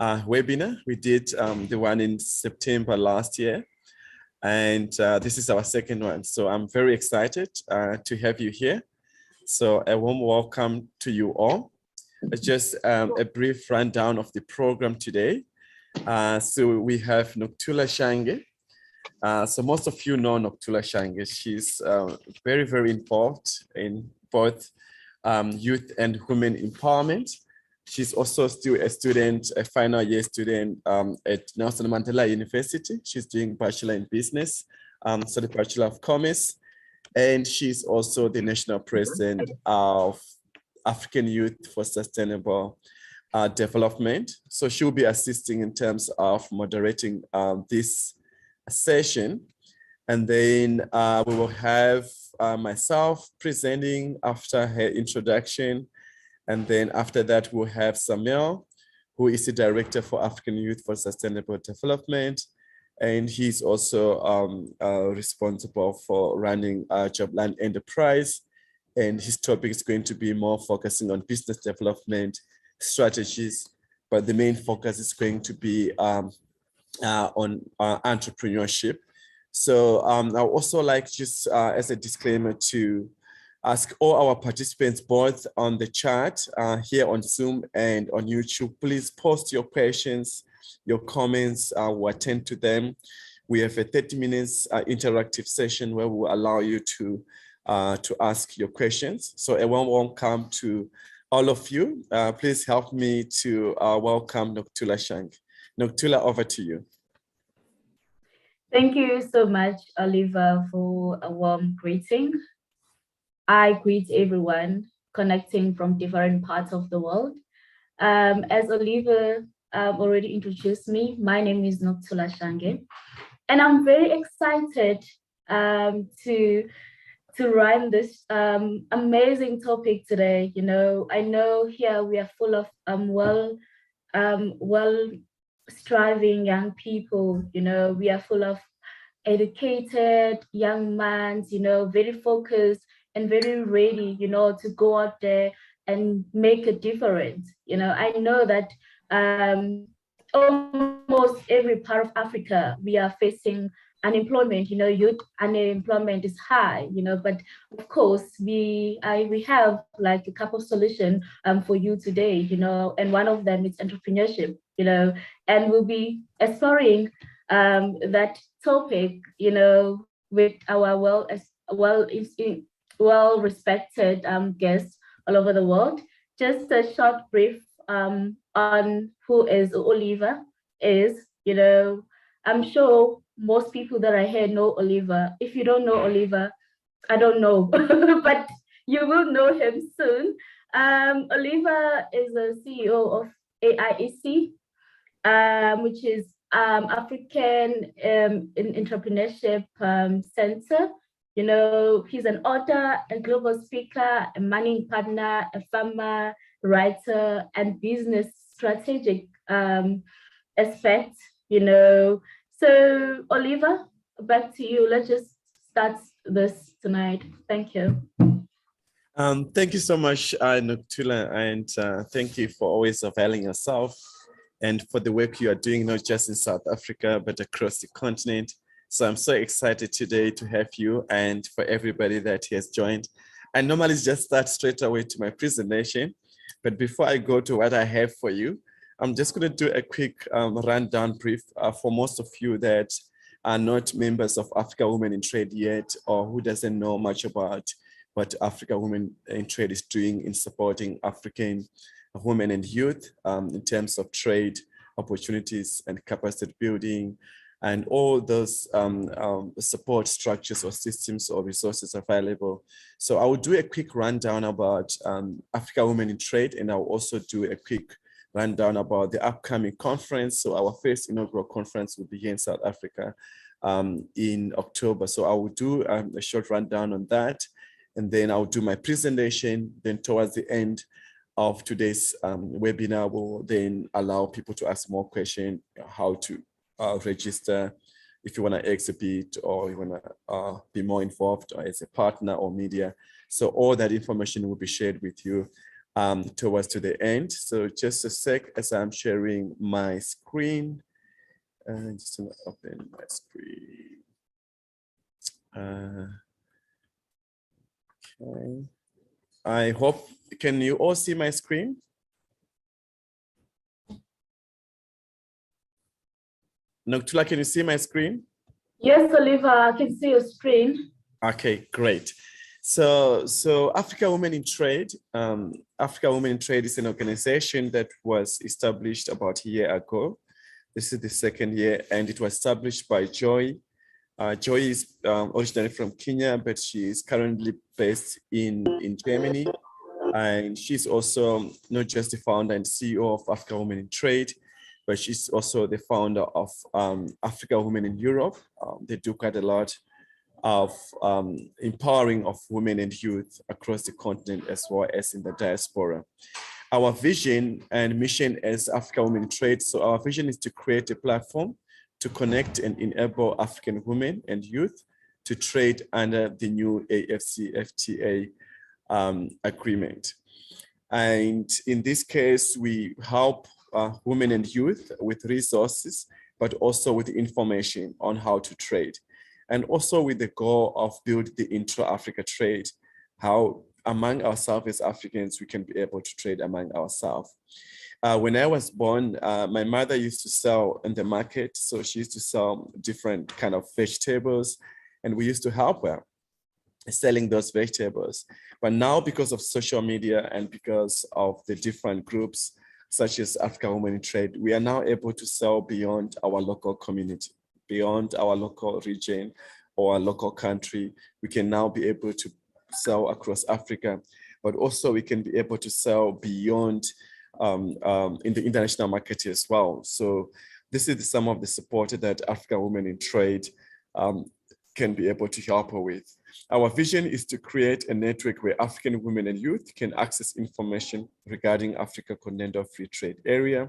webinar. We did the one in September last year, and this is our second one. So I'm very excited to have you here. So a warm welcome to you all. Just a brief rundown of the program today. So we have Nokuthula Shange. So most of you know Nokuthula Shange. She's very, very involved in both youth and women empowerment. She's also still a student, a final year student at Nelson Mandela University. She's doing Bachelor in Business, so the Bachelor of Commerce. And she's also the National President of African Youth for Sustainable Development. So she'll be assisting in terms of moderating this session. And then we will have myself presenting after her introduction. And then after that, we'll have Samuel, who is the Director for African Youth for Sustainable Development. And he's also responsible for running Jobland Enterprise. And his topic is going to be more focusing on business development strategies, but the main focus is going to be on entrepreneurship. So I'd also like just as a disclaimer to ask all our participants, both on the chat here on Zoom and on YouTube, please post your questions, your comments, we'll attend to them. We have a 30 minutes interactive session where we'll allow you to ask your questions. So a warm welcome to all of you. Please help me to welcome Nokuthula Shange. Nokuthula, over to you. Thank you so much, Oliver, for a warm greeting. I greet everyone connecting from different parts of the world. As Oliver already introduced me, my name is Nokuthula Shange, and I'm very excited to run this amazing topic today. You know, I know here we are full of well-striving young people. You know, we are full of educated young men, you know, very focused and very ready, you know, to go out there and make a difference. You know, I know that almost every part of Africa, we are facing unemployment, you know, youth unemployment is high, you know, but of course we have like a couple of solutions for you today, you know, and one of them is entrepreneurship, you know, and we'll be exploring that topic, you know, with our well-respected guests all over the world. Just a short brief on who is Oliver is, you know, I'm sure most people that are here know Oliver. If you don't know Oliver, I don't know, but you will know him soon. Oliver is the CEO of AIEC, which is African Entrepreneurship Center. You know, he's an author, a global speaker, a managing partner, a farmer, writer, and business strategic aspect, you know. So Oliver, back to you. Let's just start this tonight. Thank you. Thank you so much, Nokuthula, and thank you for always availing yourself and for the work you are doing, not just in South Africa, but across the continent. So I'm so excited today to have you and for everybody that has joined. I normally just start straight away to my presentation, but before I go to what I have for you, I'm just going to do a quick rundown brief for most of you that are not members of Africa Women in Trade yet, or who doesn't know much about what Africa Women in Trade is doing in supporting African women and youth in terms of trade opportunities and capacity building and all those support structures or systems or resources available. So I will do a quick rundown about Africa Women in Trade, and I'll also do a quick rundown about the upcoming conference. So our first inaugural conference will be here in South Africa in October. So I will do a short rundown on that, and then I'll do my presentation. Then towards the end of today's webinar, we'll then allow people to ask more questions, how to register if you want to exhibit or you want to be more involved as a partner or media. So all that information will be shared with you towards to the end. So just a sec as I'm sharing my screen. Just to open my screen. Okay. I hope, can you all see my screen? Noktula, can you see my screen? Yes, Oliver, I can see your screen. Okay, great. So Africa Women in Trade, Africa Women in Trade is an organization that was established about a year ago. This is the second year, and it was established by Joy. Joy is originally from Kenya, but she is currently based in Germany. And she's also not just the founder and CEO of Africa Women in Trade, but she's also the founder of Africa Women in Europe. They do quite a lot of empowering of women and youth across the continent as well as in the diaspora. Our vision and mission as Africa Women in Trade, so our vision is to create a platform to connect and enable African women and youth to trade under the new AFCFTA agreement. And in this case, we help women and youth with resources, but also with information on how to trade. And also with the goal of building the intra-Africa trade, how among ourselves as Africans, we can be able to trade among ourselves. When I was born, my mother used to sell in the market. So she used to sell different kind of vegetables, and we used to help her selling those vegetables. But now, because of social media and because of the different groups, such as Africa Women in Trade, we are now able to sell beyond our local community, beyond our local region or our local country. We can now be able to sell across Africa, but also we can be able to sell beyond in the international market as well. So this is some of the support that Africa Women in Trade can be able to help her with. Our vision is to create a network where African women and youth can access information regarding Africa Continental Free Trade Area,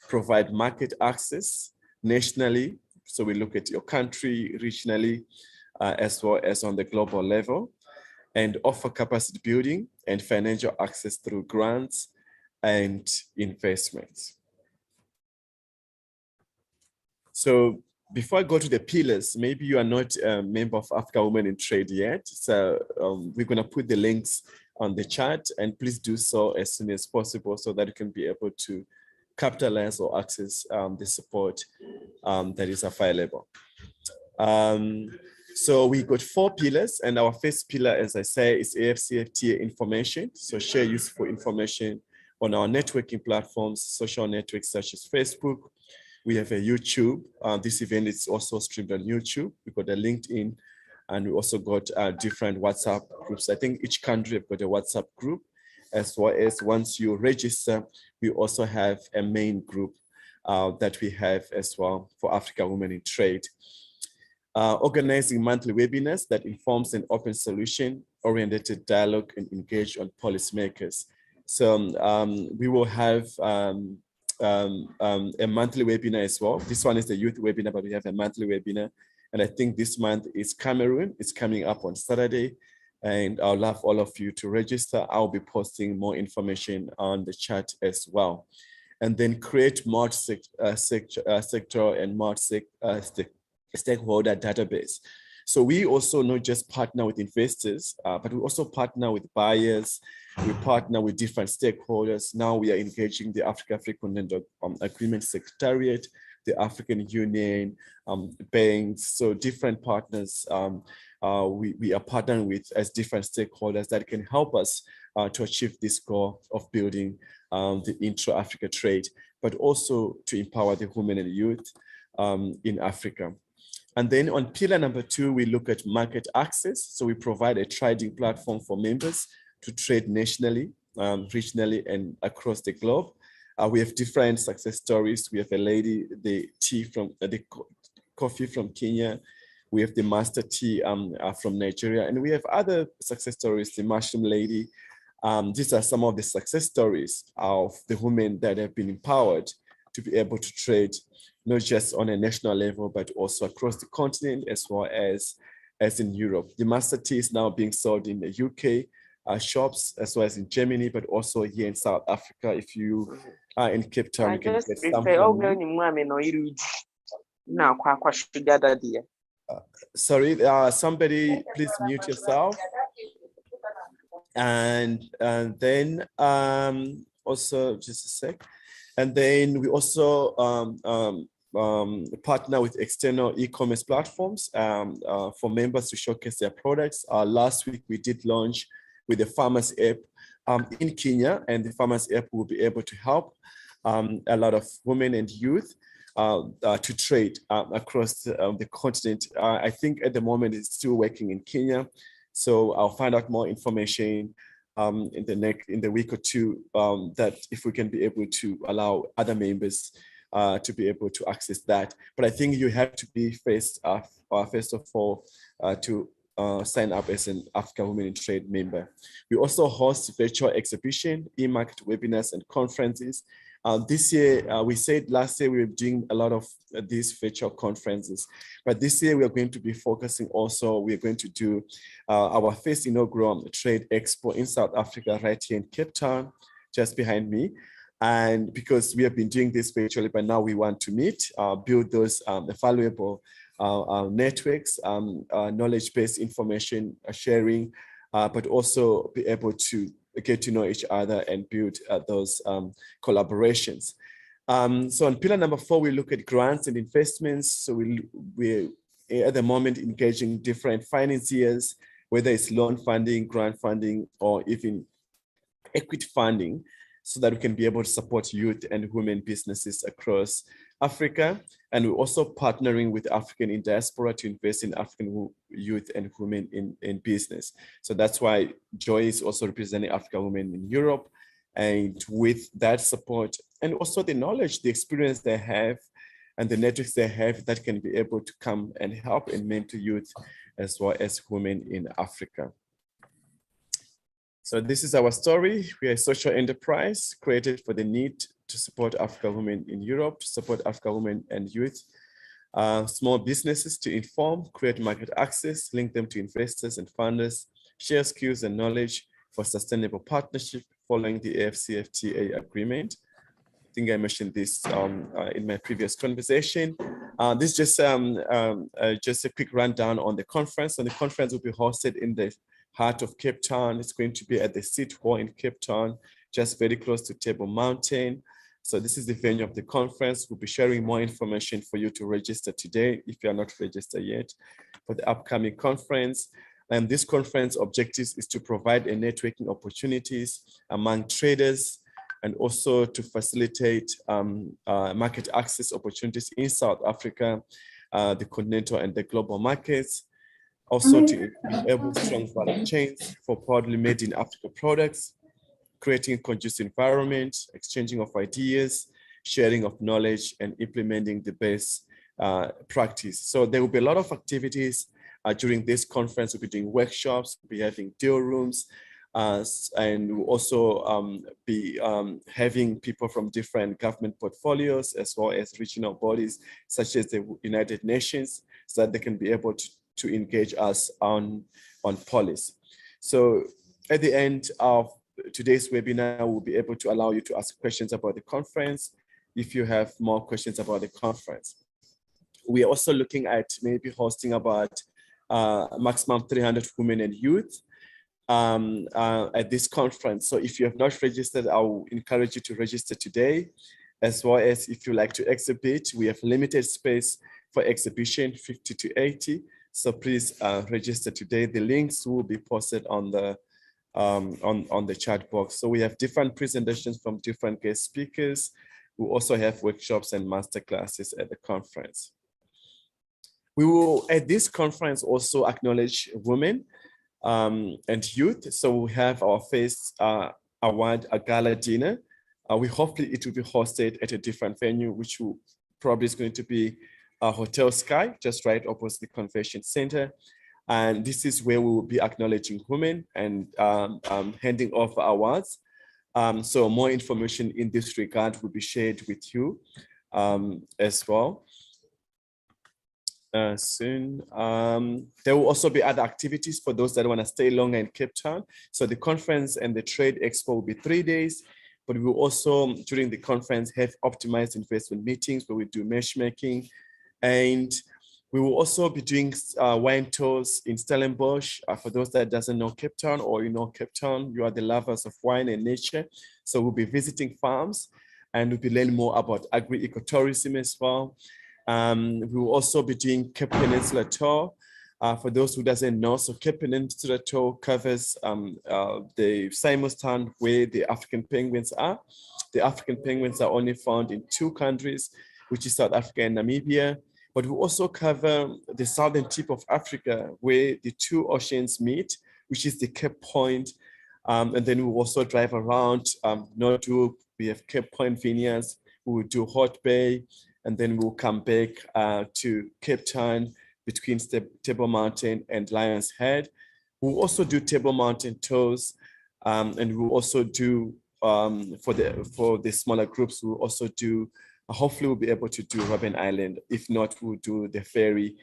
provide market access nationally. So we look at your country regionally, as well as on the global level, and offer capacity building and financial access through grants and investments. So before I go to the pillars, maybe you are not a member of Africa Women in Trade yet. So we're going to put the links on the chat, and please do so as soon as possible so that you can be able to capitalize or access the support that is available. So we got 4 pillars, and our first pillar, as I say, is AFCFTA information. So share useful information on our networking platforms, social networks such as Facebook. We have a YouTube. This event is also streamed on YouTube. We got a LinkedIn, and we also got different WhatsApp groups. I think each country have got a WhatsApp group, as well as once you register, we also have a main group that we have as well for Africa Women in Trade. Organizing monthly webinars that informs an open solution-oriented dialogue and engage on policymakers. So we will have a monthly webinar as well. This one is the youth webinar, but we have a monthly webinar. And I think this month is Cameroon. It's coming up on Saturday. And I'll love all of you to register. I'll be posting more information on the chat as well. And then create multi-sector and multi-stakeholder database. So we also not just partner with investors, but we also partner with buyers. We partner with different stakeholders. Now we are engaging the Africa Free Continental Agreement Secretariat, the African Union, banks, so different partners we are partnering with as different stakeholders that can help us to achieve this goal of building the intra-Africa trade, but also to empower the women and youth in Africa. And then on pillar number 2, we look at market access. So we provide a trading platform for members to trade nationally, regionally, and across the globe. We have different success stories. We have a lady, the coffee from Kenya. We have the master tea from Nigeria. And we have other success stories, the mushroom lady. These are some of the success stories of the women that have been empowered to be able to trade, not just on a national level, but also across the continent, as well as in Europe. The master tea is now being sold in the UK, shops, as well as in Germany, but also here in South Africa. If you are in Cape Town, you can get some from me. Sorry, somebody please mute yourself. And then also, just a sec. And then we also partner with external e-commerce platforms for members to showcase their products. Last week, we did launch with the Farmers app in Kenya, and the Farmers app will be able to help a lot of women and youth to trade across the continent. I think at the moment it's still working in Kenya. So I'll find out more information in the week or two that if we can be able to allow other members to be able to access that. But I think you have to be first of all to sign up as an African Women in Trade member. We also host virtual exhibition, e-market webinars and conferences. This year, we said last year we were doing a lot of these virtual conferences, but this year we are going to be focusing also, we're going to do our first inaugural trade expo in South Africa, right here in Cape Town, just behind me. And because we have been doing this virtually, but now we want to meet, build those valuable networks, knowledge-based information sharing, but also be able to get to know each other and build those collaborations. So on pillar number 4, we look at grants and investments. So we're at the moment engaging different financiers, whether it's loan funding, grant funding, or even equity funding, so that we can be able to support youth and women businesses across Africa. And we're also partnering with African in diaspora to invest in African youth and women in business. So that's why Joy is also representing African women in Europe. And with that support and also the knowledge, the experience they have and the networks they have, that can be able to come and help and mentor youth as well as women in Africa. So this is our story. We are a social enterprise created for the need to support African women in Europe, to support African women and youth, small businesses to inform, create market access, link them to investors and funders, share skills and knowledge for sustainable partnership following the AfCFTA agreement. I think I mentioned this in my previous conversation. This is just a quick rundown on the conference. And the conference will be hosted in the heart of Cape Town. It's going to be at the City Hall in Cape Town, just very close to Table Mountain. So this is the venue of the conference. We'll be sharing more information for you to register today if you are not registered yet for the upcoming conference. And this conference objectives is to provide a networking opportunities among traders and also to facilitate market access opportunities in South Africa, the continental and the global markets. Also to enable strong value chains for proudly made in Africa products, creating a conducive environment, exchanging of ideas, sharing of knowledge, and implementing the best practice. So there will be a lot of activities during this conference. We'll be doing workshops, we'll be having deal rooms, and we'll also be having people from different government portfolios as well as regional bodies such as the United Nations, so that they can be able to engage us on policy. So at the end of today's webinar, we'll be able to allow you to ask questions about the conference if you have more questions about the conference. We are also looking at maybe hosting about maximum 300 women and youth at this conference. So if you have not registered, I will encourage you to register today, as well as if you like to exhibit. We have limited space for exhibition, 50 to 80. So please register today. The links will be posted on the chat box. So we have different presentations from different guest speakers. We also have workshops and master classes at the conference. We will at this conference also acknowledge women and youth. So we have our first award, a gala dinner. We hopefully it will be hosted at a different venue, which will probably is going to be Hotel Sky, just right opposite the convention center. And this is where we will be acknowledging women and handing off awards. So more information in this regard will be shared with you as well. soon. There will also be other activities for those that want to stay longer in Cape Town. So the conference and the trade expo will be 3 days, but we will also, during the conference, have optimized investment meetings where we do matchmaking. And we will also be doing wine tours in Stellenbosch. For those that doesn't know Cape Town, or you know Cape Town, you are the lovers of wine and nature. So we'll be visiting farms and we'll be learning more about agri-ecotourism as well. We will also be doing Cape Peninsula Tour. For those who doesn't know, so Cape Peninsula Tour covers the Simonstown where the African penguins are. The African penguins are only found in 2 countries, which is South Africa and Namibia. But we also cover the southern tip of Africa where the 2 oceans meet, which is the Cape Point. And then we will also drive around Northwood. We have Cape Point Vineyards. We will do Hot Bay, and then we'll come back to Cape Town between Table Mountain and Lion's Head. We'll also do Table Mountain tours, and we'll also do for the smaller groups. We'll also do. Hopefully, we'll be able to do Robben Island. If not, we'll do the ferry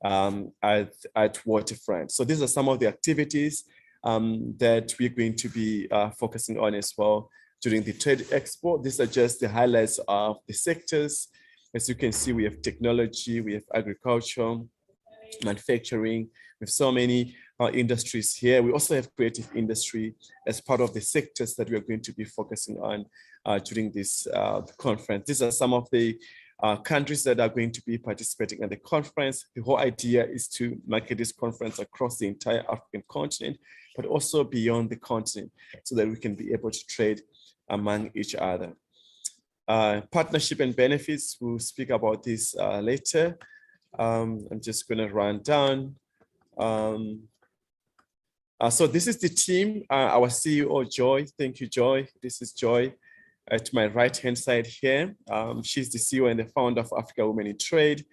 at Waterfront. So these are some of the activities that we're going to be focusing on as well during the Trade Expo. These are just the highlights of the sectors. As you can see, we have technology, we have agriculture, manufacturing, with so many industries here. We also have creative industry as part of the sectors that we are going to be focusing on during this conference. These are some of the countries that are going to be participating in the conference. The whole idea is to market this conference across the entire African continent, but also beyond the continent, so that we can be able to trade among each other. Partnership and benefits, we'll speak about this later. I'm just going to run down. So this is the team, our CEO, Joy. Thank you, Joy. This is Joy to my right-hand side here. She's the CEO and the founder of Africa Women in Trade.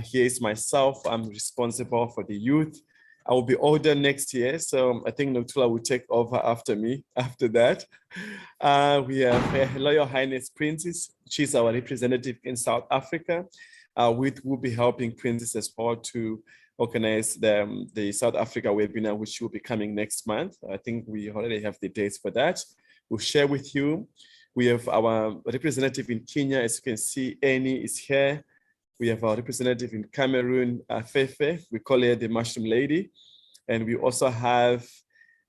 Here is myself. I'm responsible for the youth. I will be older next year, so I think Notula will take over after me after that. We have Her Royal Highness Princess. She's our representative in South Africa. We'll be helping Princess as well to organize the South Africa webinar, which will be coming next month. I think we already have the dates for that. We'll share with you. We have our representative in Kenya. As you can see, Annie is here. We have our representative in Cameroon, Fefe. We call her the Mushroom Lady. And we also have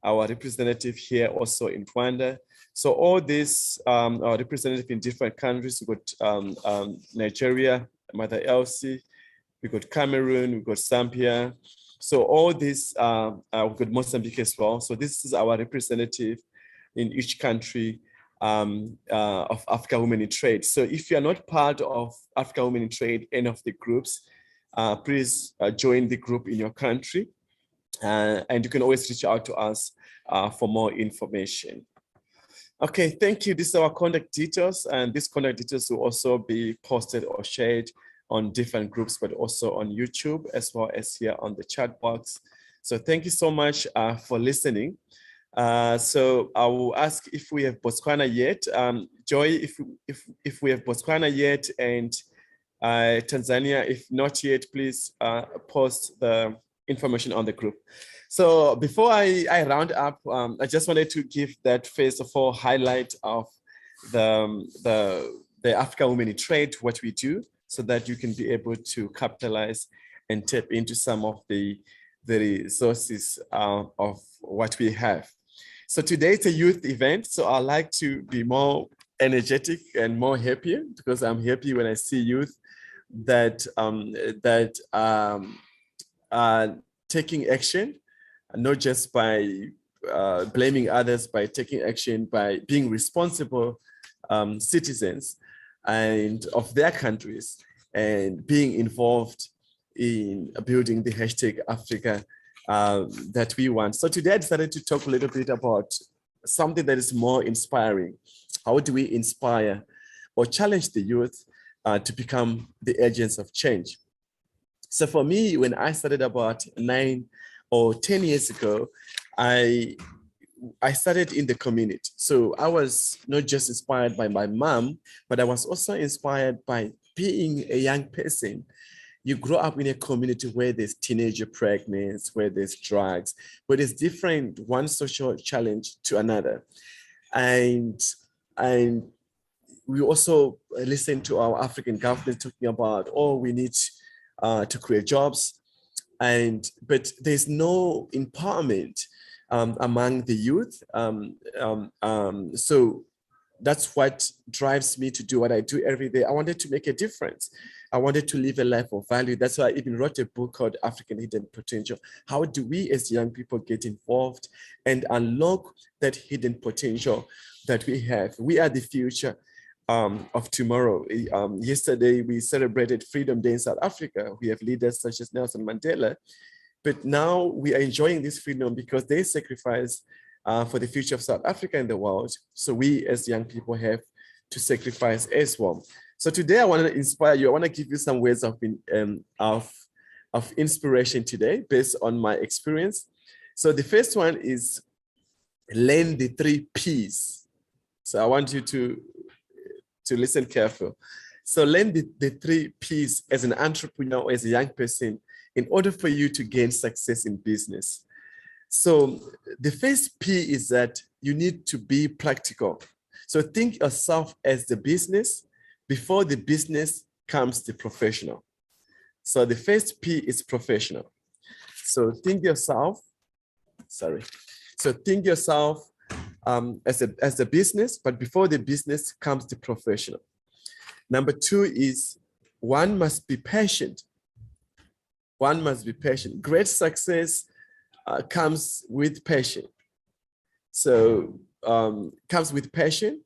our representative here also in Rwanda. So all these are representative in different countries. We've got Nigeria, Mother Elsie. We've got Cameroon, we've got Zambia. So all these, we've got Mozambique as well. So this is our representative in each country of Africa Women in Trade. So if you're not part of Africa Women in Trade, any of the groups, please join the group in your country. And you can always reach out to us for more information. Okay, thank you. This is our contact details, and these contact details will also be posted or shared on different groups, but also on YouTube, as well as here on the chat box. So thank you so much for listening. So I will ask if we have Botswana yet. Joy, if we have Botswana yet, and Tanzania, if not yet, please post the information on the group. So before I round up, I just wanted to give that first of all highlight of the Africa Women in Trade, what we do, so that you can be able to capitalize and tap into some of the resources of what we have. So today it's a youth event, so I like to be more energetic and more happier, because I'm happy when I see youth that are taking action, not just by blaming others, by taking action, by being responsible citizens and of their countries, and being involved in building the hashtag Africa that we want. So today I decided to talk a little bit about something that is more inspiring. How do we inspire or challenge the youth to become the agents of change? So for me, when I started about 9 or 10 years ago, I started in the community. So I was not just inspired by my mom, but I was also inspired by being a young person you grow up in a community where there's teenager pregnancy, where there's drugs, where there's different one social challenge to another. And we also listen to our African government talking about, oh, we need to create jobs. But there's no empowerment among the youth. So that's what drives me to do what I do every day. I wanted to make a difference. I wanted to live a life of value. That's why I even wrote a book called African Hidden Potential. How do we as young people get involved and unlock that hidden potential that we have? We are the future of tomorrow. Yesterday, we celebrated Freedom Day in South Africa. We have leaders such as Nelson Mandela, but now we are enjoying this freedom because they sacrificed for the future of South Africa and the world. So we as young people have to sacrifice as well. So today I want to inspire you. I want to give you some words of inspiration today based on my experience. So the first one is learn the 3 Ps. So I want you to listen careful. So learn the 3 Ps as an entrepreneur or as a young person in order for you to gain success in business. So the first P is that you need to be practical. So think yourself as the business. Before the business comes the professional. So the first P is professional. So think yourself as a business, but before the business comes the professional. Number 2 is one must be patient. One must be patient. Great success comes with passion. So comes with passion,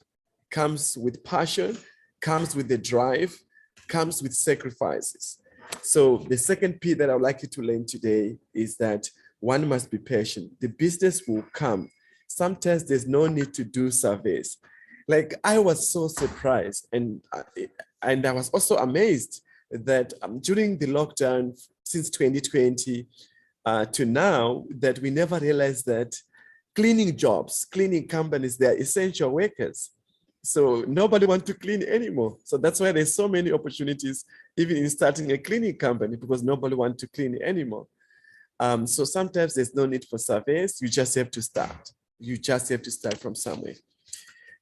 comes with passion, comes with the drive, comes with sacrifices. So the second P that I would like you to learn today is that one must be patient. The business will come. Sometimes there's no need to do surveys. Like I was so surprised and I was also amazed that during the lockdown since 2020 to now, that we never realized that cleaning jobs, cleaning companies, they're essential workers. So nobody wants to clean anymore. So that's why there's so many opportunities, even in starting a cleaning company, because nobody wants to clean anymore. So sometimes there's no need for surveys. You just have to start. You just have to start from somewhere.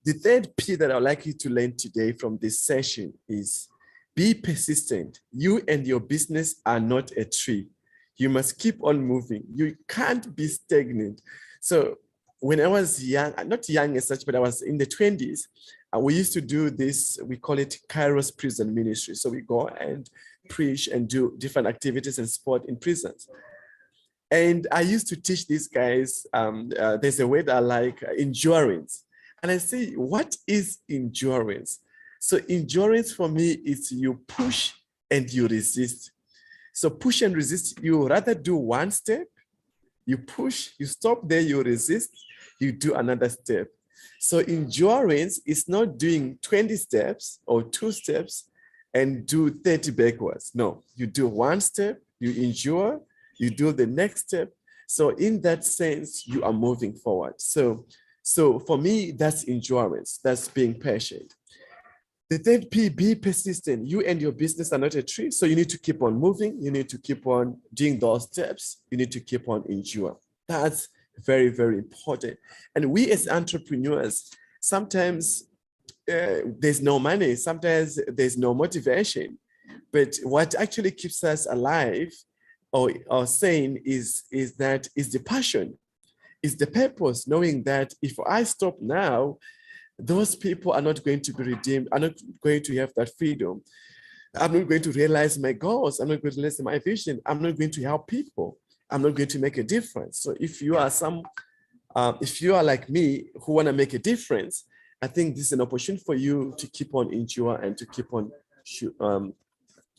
The third P that I'd like you to learn today from this session is be persistent. You and your business are not a tree. You must keep on moving. You can't be stagnant. So when I was young, not young as such, but I was in the 20s, we used to do this, we call it Kairos Prison Ministry. So we go and preach and do different activities and sport in prisons. And I used to teach these guys, there's a word I like, endurance. And I say, what is endurance? So endurance for me is you push and you resist. So push and resist, you rather do one step, you push, you stop there, you resist, you do another step. So endurance is not doing 20 steps or 2 steps and do 30 backwards. No, you do one step, you endure, you do the next step. So in that sense, you are moving forward. So for me, that's endurance, that's being patient. The third P, be persistent. You and your business are not a tree, so you need to keep on moving. You need to keep on doing those steps. You need to keep on endure. That's very, very important. And we as entrepreneurs, sometimes there's no money, sometimes there's no motivation. But what actually keeps us alive or sane is the passion, is the purpose, knowing that if I stop now, those people are not going to be redeemed, are not going to have that freedom. I'm not going to realize my goals. I'm not going to realize my vision. I'm not going to help people. I'm not going to make a difference. So if you are like me who want to make a difference, I think this is an opportunity for you to keep on endure and to keep on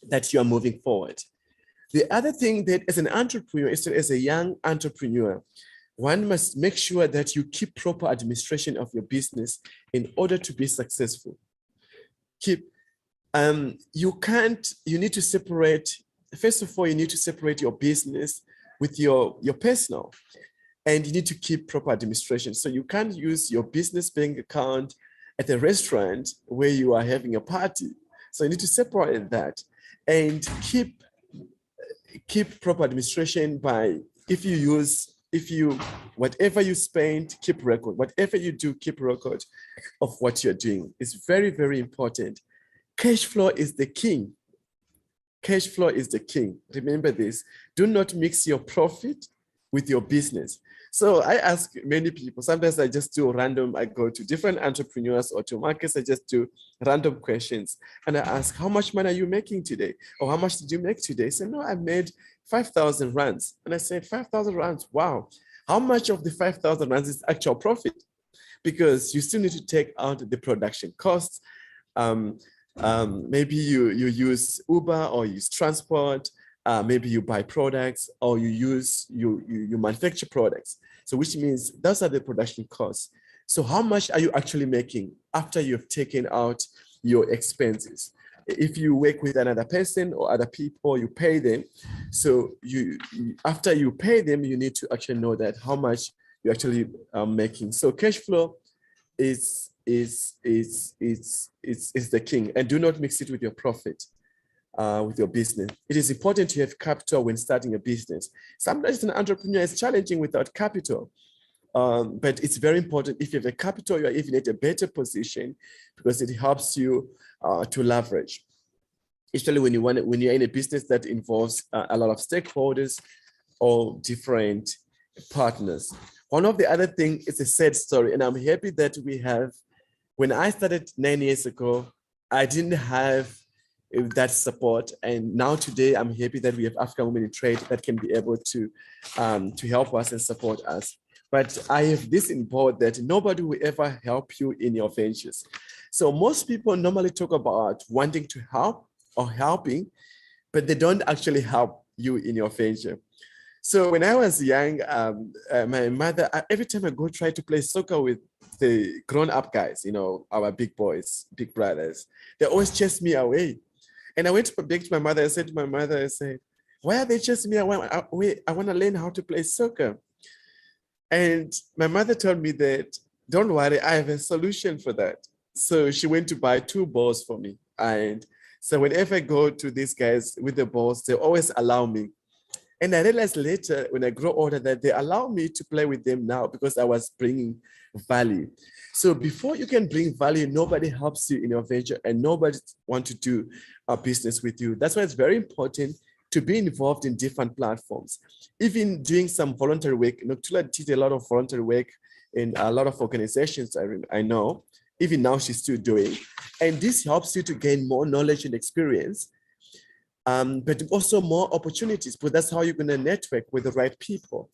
that you are moving forward. The other thing that as an entrepreneur, as a young entrepreneur, one must make sure that you keep proper administration of your business in order to be successful. You need to separate, first of all, you need to separate your business with your personal, and you need to keep proper administration. So you can't use your business bank account at a restaurant where you are having a party. So you need to separate that and keep keep proper administration by, whatever you spend, keep record. Whatever you do, keep record of what you're doing. It's very, very important. Cash flow is the king. Cash flow is the king. Remember this. Do not mix your profit with your business. So I ask many people, sometimes I just do random, I go to different entrepreneurs or to markets, I just do random questions. And I ask, how much money are you making today? Or how much did you make today? They say, no, I made 5,000 rands. And I said, 5,000 rands, wow. How much of the 5,000 rands is actual profit? Because you still need to take out the production costs. Maybe you use Uber or use transport. Maybe you buy products or you manufacture products. So which means those are the production costs. So how much are you actually making after you've taken out your expenses? If you work with another person or other people, you pay them. So after you pay them, you need to actually know that how much you're actually making. So cash flow is the king, and do not mix it with your profit. With your business. It is important to have capital when starting a business. Sometimes an entrepreneur is challenging without capital, but it's very important. If you have a capital, you are even at a better position because it helps you to leverage. Especially when you're in a business that involves a lot of stakeholders or different partners. One of the other things is a sad story, and I'm happy that we have. When I started 9 years ago, I didn't have that support, and now today I'm happy that we have African Women in Trade that can be able to help us and support us. But I have this in board that nobody will ever help you in your ventures. So most people normally talk about wanting to help or helping, but they don't actually help you in your venture. So when I was young, my mother, every time I go try to play soccer with the grown-up guys, our big boys, big brothers, they always chase me away. And I went back to my mother. I said to my mother, I said, why are they chasing me? I want to learn how to play soccer. And my mother told me that, don't worry, I have a solution for that. So she went to buy 2 balls for me. And so whenever I go to these guys with the balls, they always allow me. And I realized later when I grow older that they allow me to play with them now because I was bringing value. So before you can bring value, nobody helps you in your venture and nobody wants to do a business with you. That's why it's very important to be involved in different platforms. Even doing some voluntary work. Noctula did a lot of voluntary work in a lot of organizations I know. Even now she's still doing. And this helps you to gain more knowledge and experience, but also more opportunities. But that's how you're going to network with the right people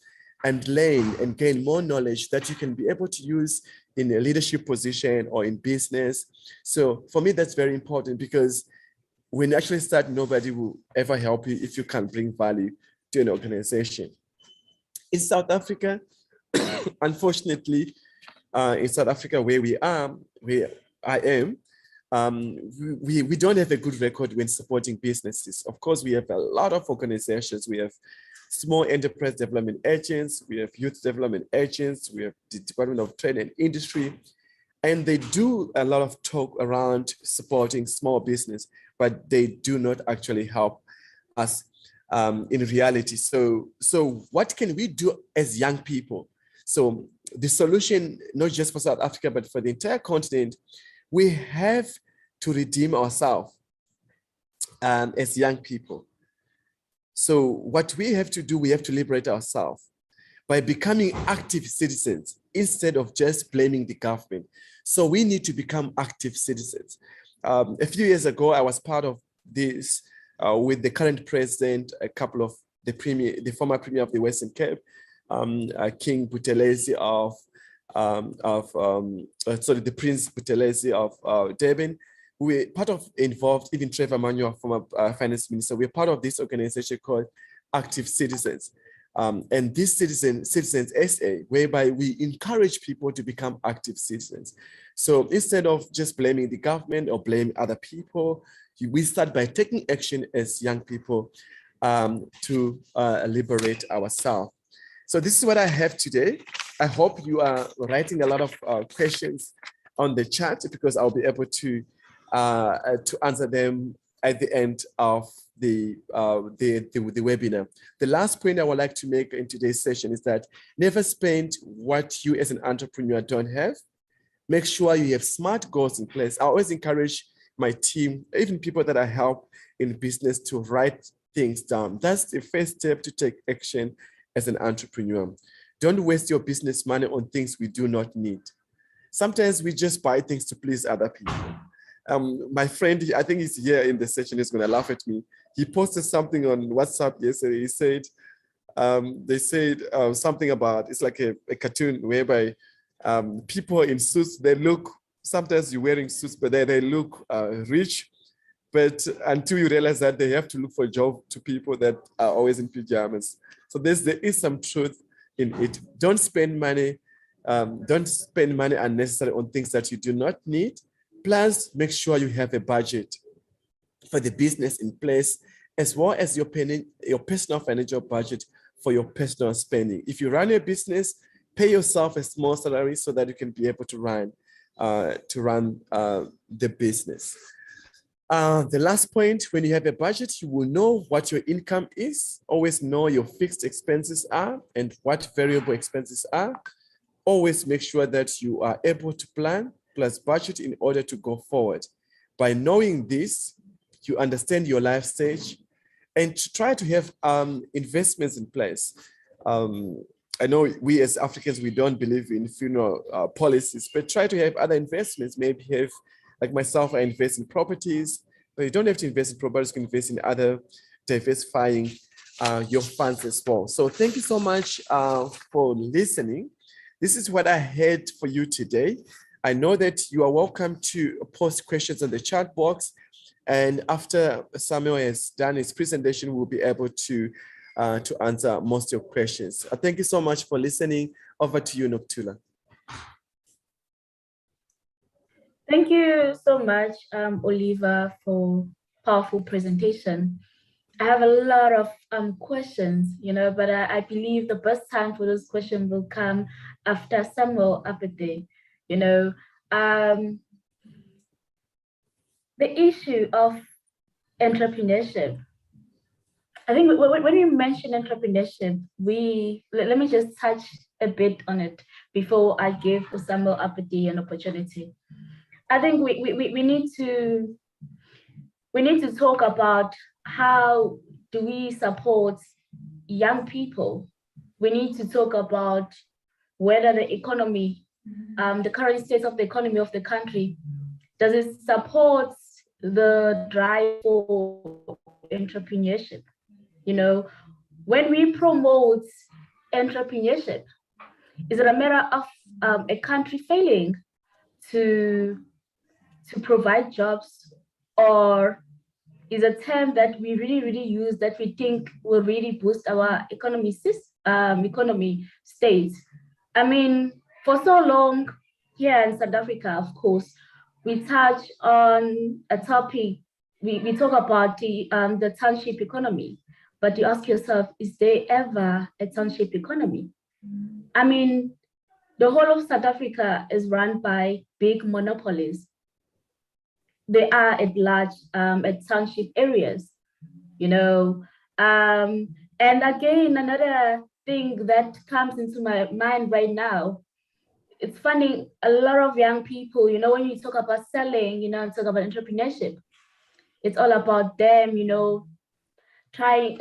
and learn and gain more knowledge that you can be able to use in a leadership position or in business. So for me, that's very important because when you actually start, nobody will ever help you if you can't bring value to an organization. In South Africa, unfortunately, in South Africa, where I am, we don't have a good record when supporting businesses. Of course, we have a lot of organizations. We have small enterprise development agents, we have youth development agents, we have the Department of Trade and Industry, and they do a lot of talk around supporting small business, but they do not actually help us in reality. So what can we do as young people? So the solution, not just for South Africa, but for the entire continent, we have to redeem ourselves as young people. So what we have to do, we have to liberate ourselves by becoming active citizens instead of just blaming the government. So we need to become active citizens. A few years ago, I was part of this with the current president, a couple of the former premier of the Western Cape, King Buthelezi the Prince Buthelezi of Durban. We're involved, even Trevor Manuel, former finance minister. We're part of this organization called Active Citizens. And this Citizens SA, whereby we encourage people to become active citizens. So instead of just blaming the government or blaming other people, we start by taking action as young people to liberate ourselves. So this is what I have today. I hope you are writing a lot of questions on the chat because I'll be able to answer them at the end of the webinar. The last point I would like to make in today's session is that never spend what you as an entrepreneur don't have. Make sure you have smart goals in place. I always encourage my team, even people that I help in business, to write things down. That's the first step to take action as an entrepreneur. Don't waste your business money on things we do not need. Sometimes we just buy things to please other people. My friend, I think he's here in the session, he's going to laugh at me. He posted something on WhatsApp yesterday. He said, they said something about, it's like a cartoon whereby people in suits, they look, sometimes you're wearing suits, but they look rich. But until you realize that they have to look for a job to people that are always in pajamas. So there is some truth in it. Don't spend money unnecessarily on things that you do not need. Plus, make sure you have a budget for the business in place, as well as your personal financial budget for your personal spending. If you run a business, pay yourself a small salary so that you can be able to run the business. The last point, when you have a budget, you will know what your income is. Always know your fixed expenses are and what variable expenses are. Always make sure that you are able to plan plus budget in order to go forward. By knowing this, you understand your life stage and to try to have investments in place. I know we as Africans, we don't believe in funeral policies, but try to have other investments. Maybe have, like myself, I invest in properties, but you don't have to invest in properties, you can invest in other diversifying your funds as well. So thank you so much for listening. This is what I had for you today. I know that you are welcome to post questions on the chat box. And after Samuel has done his presentation, we'll be able to answer most of your questions. Thank you so much for listening. Over to you, Noktula. Thank you so much, Oliver, for powerful presentation. I have a lot of questions, but I believe the best time for those questions will come after Samuel Apathy. The issue of entrepreneurship. I think when you mention entrepreneurship, let me just touch a bit on it before I give Samuel Apathy an opportunity. I think we need to talk about how do we support young people. We need to talk about whether the economy, the current state of the economy of the country, does it support the drive for entrepreneurship? When we promote entrepreneurship, is it a matter of a country failing to provide jobs, or is a term that we really use that we think will really boost our economy state? I mean, for so long here in South Africa, of course, we touch on a topic, we talk about the township economy, but you ask yourself, is there ever a township economy? I mean, the whole of South Africa is run by big monopolies. They are at large at township areas, and again, another thing that comes into my mind right now, it's funny, a lot of young people, when you talk about selling, and talk about entrepreneurship, it's all about them, trying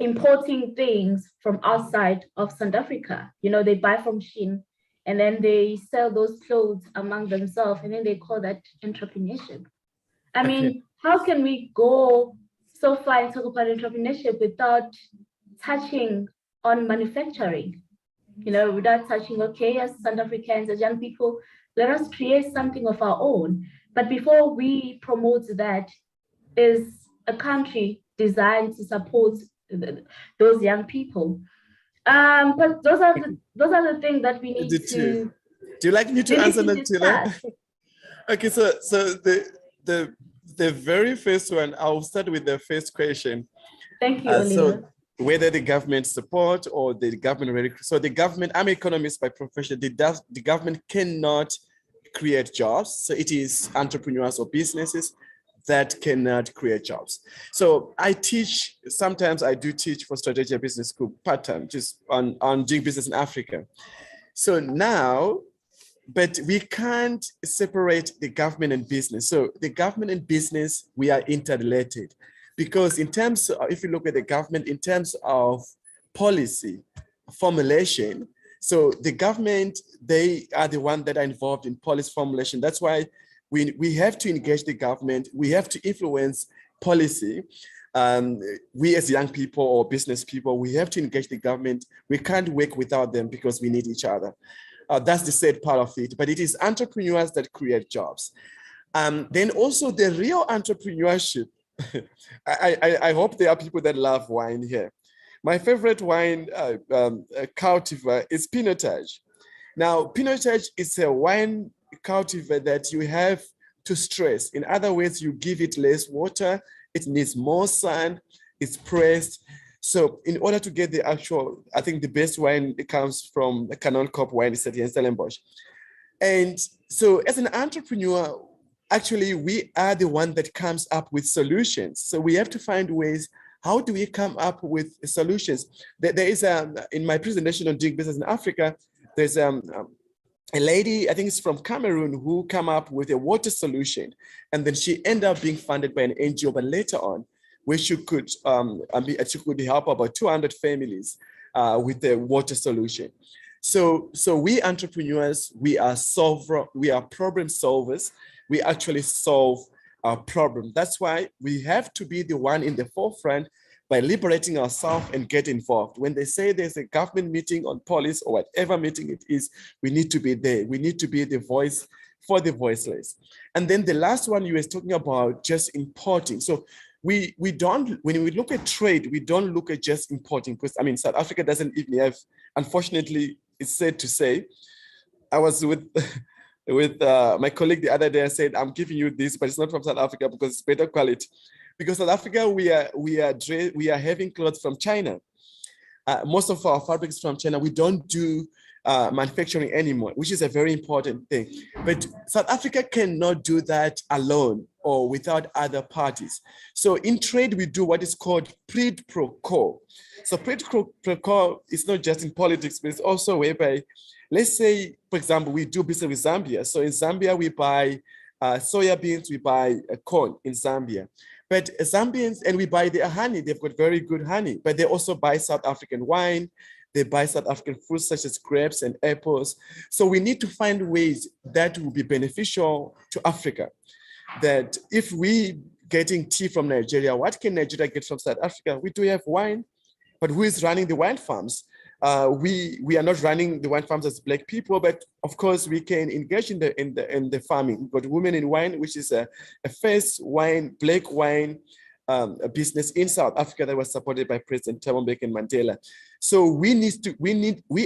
importing things from outside of South Africa. They buy from Shein and then they sell those clothes among themselves, and then they call that entrepreneurship. I mean, how can we go so far and talk about entrepreneurship without touching on manufacturing? Without touching, okay, as South Africans, as young people, let us create something of our own. But before we promote that, is a country designed to support those young people? But those are the things that we need to. Do you like me to answer that, Tila? Okay, so the very first one, I'll start with the first question. Thank you, Oliver. So whether the government support or the government already, so the government, I'm an economist by profession, the government cannot create jobs. So it is entrepreneurs or businesses that cannot create jobs. So I teach, sometimes I do teach for Strategy Business School part-time, just on doing business in Africa. So now, but we can't separate the government and business. So the government and business, we are interrelated, because in terms of, if you look at the government in terms of policy formulation, so the government, they are the one that are involved in policy formulation. That's why we have to engage the government. We have to influence policy. We as young people or business people, we have to engage the government. We can't work without them because we need each other. That's the sad part of it, but it is entrepreneurs that create jobs. Then also the real entrepreneurship. I hope there are people that love wine here. My favorite wine cultivar is Pinotage. Now, Pinotage is a wine cultivar that you have to stress. In other words, you give it less water, it needs more sun, it's pressed. So in order to get the actual, I think the best wine, it comes from the Canon Cop wine, is at here in Stellenbosch. And so as an entrepreneur, actually, we are the one that comes up with solutions. So we have to find ways, how do we come up with solutions? There is, in my presentation on doing business in Africa, there's a lady, I think it's from Cameroon, who came up with a water solution. And then she ended up being funded by an NGO, but later on, where she could help about 200 families with the water solution. So we entrepreneurs, we are problem solvers. We actually solve our problem. That's why we have to be the one in the forefront by liberating ourselves and get involved. When they say there's a government meeting on policy or whatever meeting it is, we need to be there. We need to be the voice for the voiceless. And then the last one you were talking about, just importing. So we don't, when we look at trade, we don't look at just importing, because I mean, South Africa doesn't even have, unfortunately, it's sad to say, I was with my colleague the other day. I said, I'm giving you this, but it's not from South Africa because it's better quality. Because South Africa, we are having clothes from China. Most of our fabrics from China. We don't do manufacturing anymore, which is a very important thing. But South Africa cannot do that alone or without other parties. So in trade, we do what is called quid pro quo. So quid pro quo is not just in politics, but it's also whereby, let's say, for example, we do business with Zambia. So in Zambia, we buy soya beans, we buy corn in Zambia. But Zambians, and we buy their honey, they've got very good honey, but they also buy South African wine, they buy South African fruits such as grapes and apples. So we need to find ways that will be beneficial to Africa. That if we getting tea from Nigeria, what can Nigeria get from South Africa? We do have wine, but who is running the wine farms? We are not running the wine farms as Black people, but of course we can engage in the farming. We've got Women in Wine, which is a first wine, Black wine a business in South Africa that was supported by President Thabo Mbeki and Mandela. So we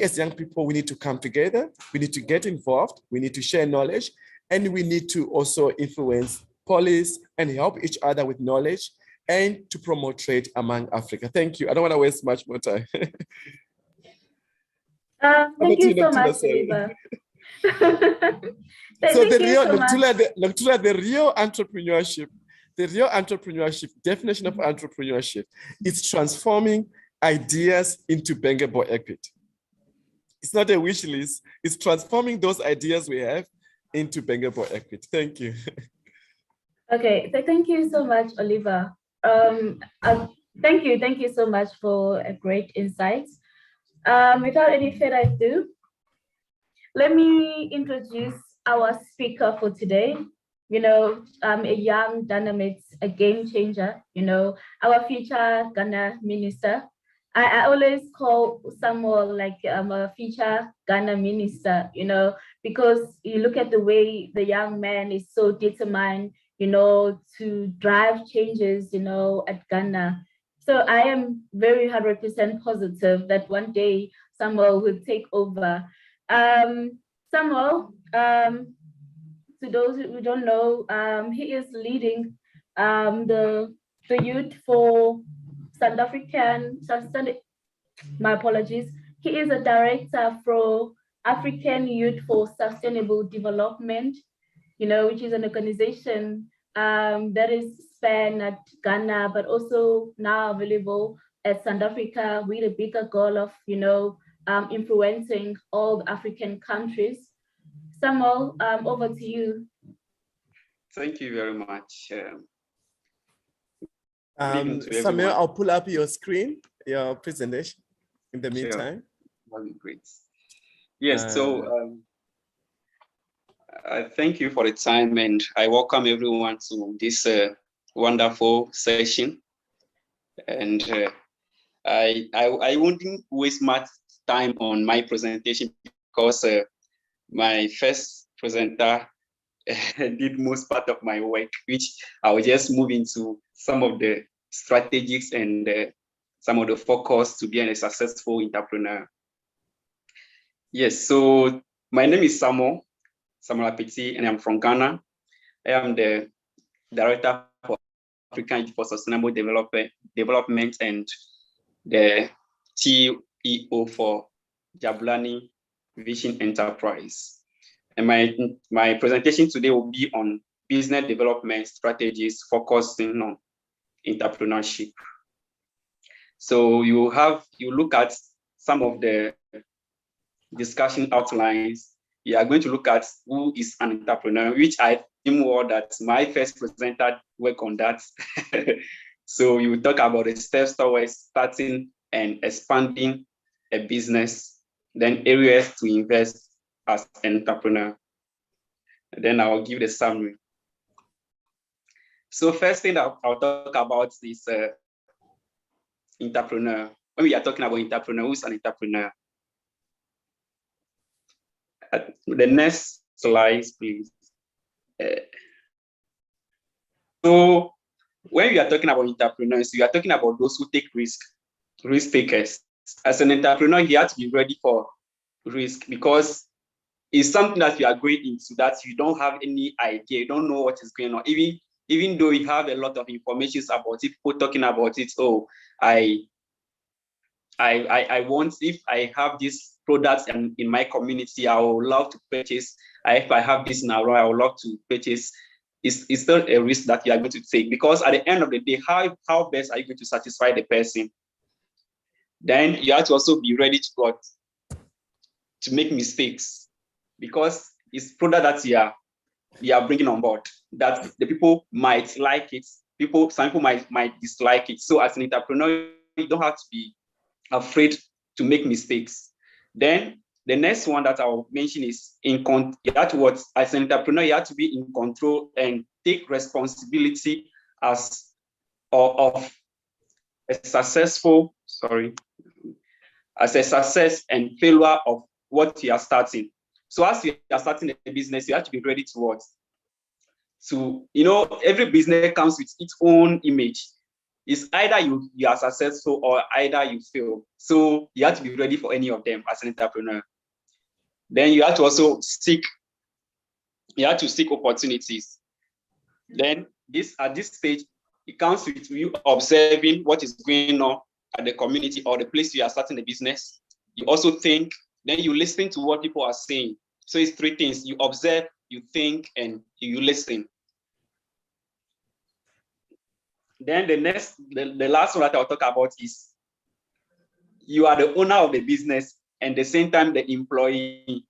as young people, we need to come together. We need to get involved. We need to share knowledge, and we need to also influence policy and help each other with knowledge and to promote trade among Africa. Thank you. I don't want to waste much more time. Thank you so much, Oliver. So the real entrepreneurship, definition of entrepreneurship, is transforming ideas into bankable equity. It's not a wish list, it's transforming those ideas we have into bankable equity. Thank you. Okay, so thank you so much, Oliver. Thank you so much for a great insight. Without any further ado, let me introduce our speaker for today. You know, a young dynamic, a game changer, you know, our future Ghana minister. I always call Samuel like a future Ghana minister, you know, because you look at the way the young man is so determined, you know, to drive changes, you know, at Ghana. So I am very 100% positive that one day Samuel will take over. Samuel, to those who don't know, he is leading the youth for South African, my apologies. He is a director for African Youth for Sustainable Development, you know, which is an organization There is Spain at Ghana, but also now available at South Africa with a bigger goal of, influencing all African countries. Samuel, over to you. Thank you very much. Good evening to Samuel, everyone. I'll pull up your screen, your presentation in the meantime. That'll be great. Yes, I thank you for the time, and I welcome everyone to this wonderful session. And I wouldn't waste much time on my presentation because my first presenter did most part of my work, which I will just move into some of the strategies and some of the focus to be a successful entrepreneur. Yes, so my name is Samuel Apeti, and I'm from Ghana. I am the Director for African for Sustainable Development and the CEO for Jabulani Vision Enterprise. And my presentation today will be on business development strategies focusing on entrepreneurship. So you look at some of the discussion outlines. You are going to look at who is an entrepreneur, which I think more that my first presenter work on that. So you will talk about the steps towards starting and expanding a business, then areas to invest as an entrepreneur. And then I'll give the summary. So first thing I'll talk about is entrepreneur. When we are talking about entrepreneur, who's an entrepreneur? The next slide, please. So when we are talking about entrepreneurs, we are talking about those who take risk takers. As an entrepreneur, you have to be ready for risk because it's something that you are going into that you don't have any idea, you don't know what is going on. Even though you have a lot of information about it, people talking about it, oh, I want, if I have this product in my community, I would love to purchase. If I have this now, I would love to purchase. It's still a risk that you are going to take because at the end of the day, how best are you going to satisfy the person? Then you have to also be ready to make mistakes because it's product that you are bringing on board that the people might like it. Some people might dislike it. So as an entrepreneur, you don't have to be afraid to make mistakes. Then the next one that I'll mention is as an entrepreneur, you have to be in control and take responsibility of a success and failure of what you are starting. So as you are starting a business, you have to be ready to every business comes with its own image. It's either you are successful or either you fail. So you have to be ready for any of them as an entrepreneur. Then you have to also seek opportunities. Then at this stage, it comes with you observing what is going on at the community or the place you are starting the business. You also think, then you listen to what people are saying. So it's three things: you observe, you think, and you listen. Then the last one that I'll talk about is you are the owner of the business and at the same time the employee.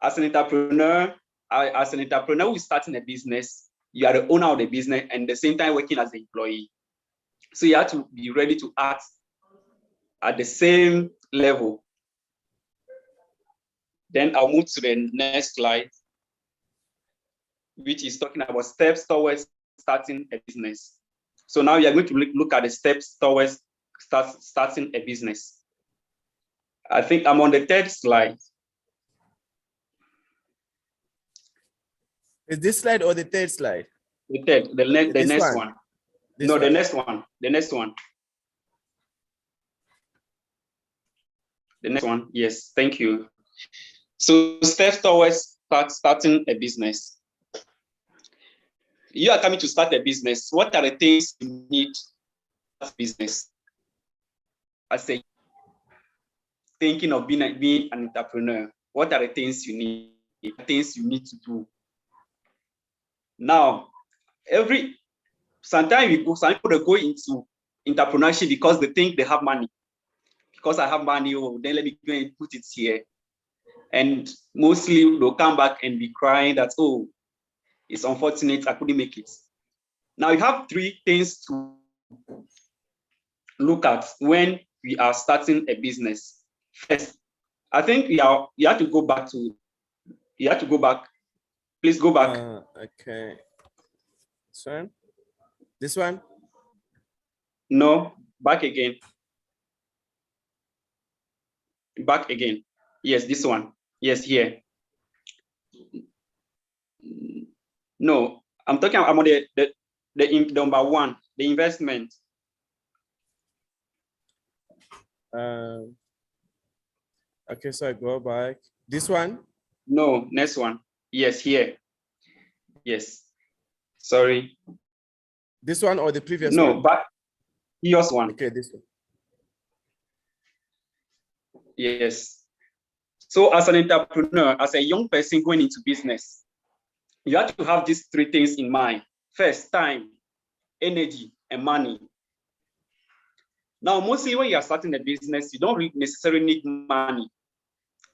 As an entrepreneur who is starting a business, you are the owner of the business and at the same time working as an employee. So you have to be ready to act at the same level. Then I'll move to the next slide, which is talking about steps towards starting a business. So now you are going to look at the steps towards starting a business. I think I'm on the third slide. Is this slide or the third slide? The next one. No, the next one. The next one. The next one. Yes, thank you. So steps towards starting a business. You are coming to start a business. What are the things you need to start a business? I say, thinking of being an entrepreneur. What are the things you need? Things you need to do. Now, sometimes some people go into entrepreneurship because they think they have money. Because I have money, oh, then let me go and put it here. And mostly they'll come back and be crying that, oh, it's unfortunate, I couldn't make it. Now you have three things to look at when we are starting a business. First, I think you have to go back. Please go back. Okay. This one? No, back again. Back again. Yes, this one. Yes, here. No, I'm talking about the number one, the investment. Okay, so I go back. This one? No, next one. Yes, here. Yes. Sorry. This one or the previous one? No, but previous one. Okay, this one. Yes. So as an entrepreneur, as a young person going into business, you have to have these three things in mind. First, time, energy, and money. Now, mostly when you are starting a business, you don't really necessarily need money.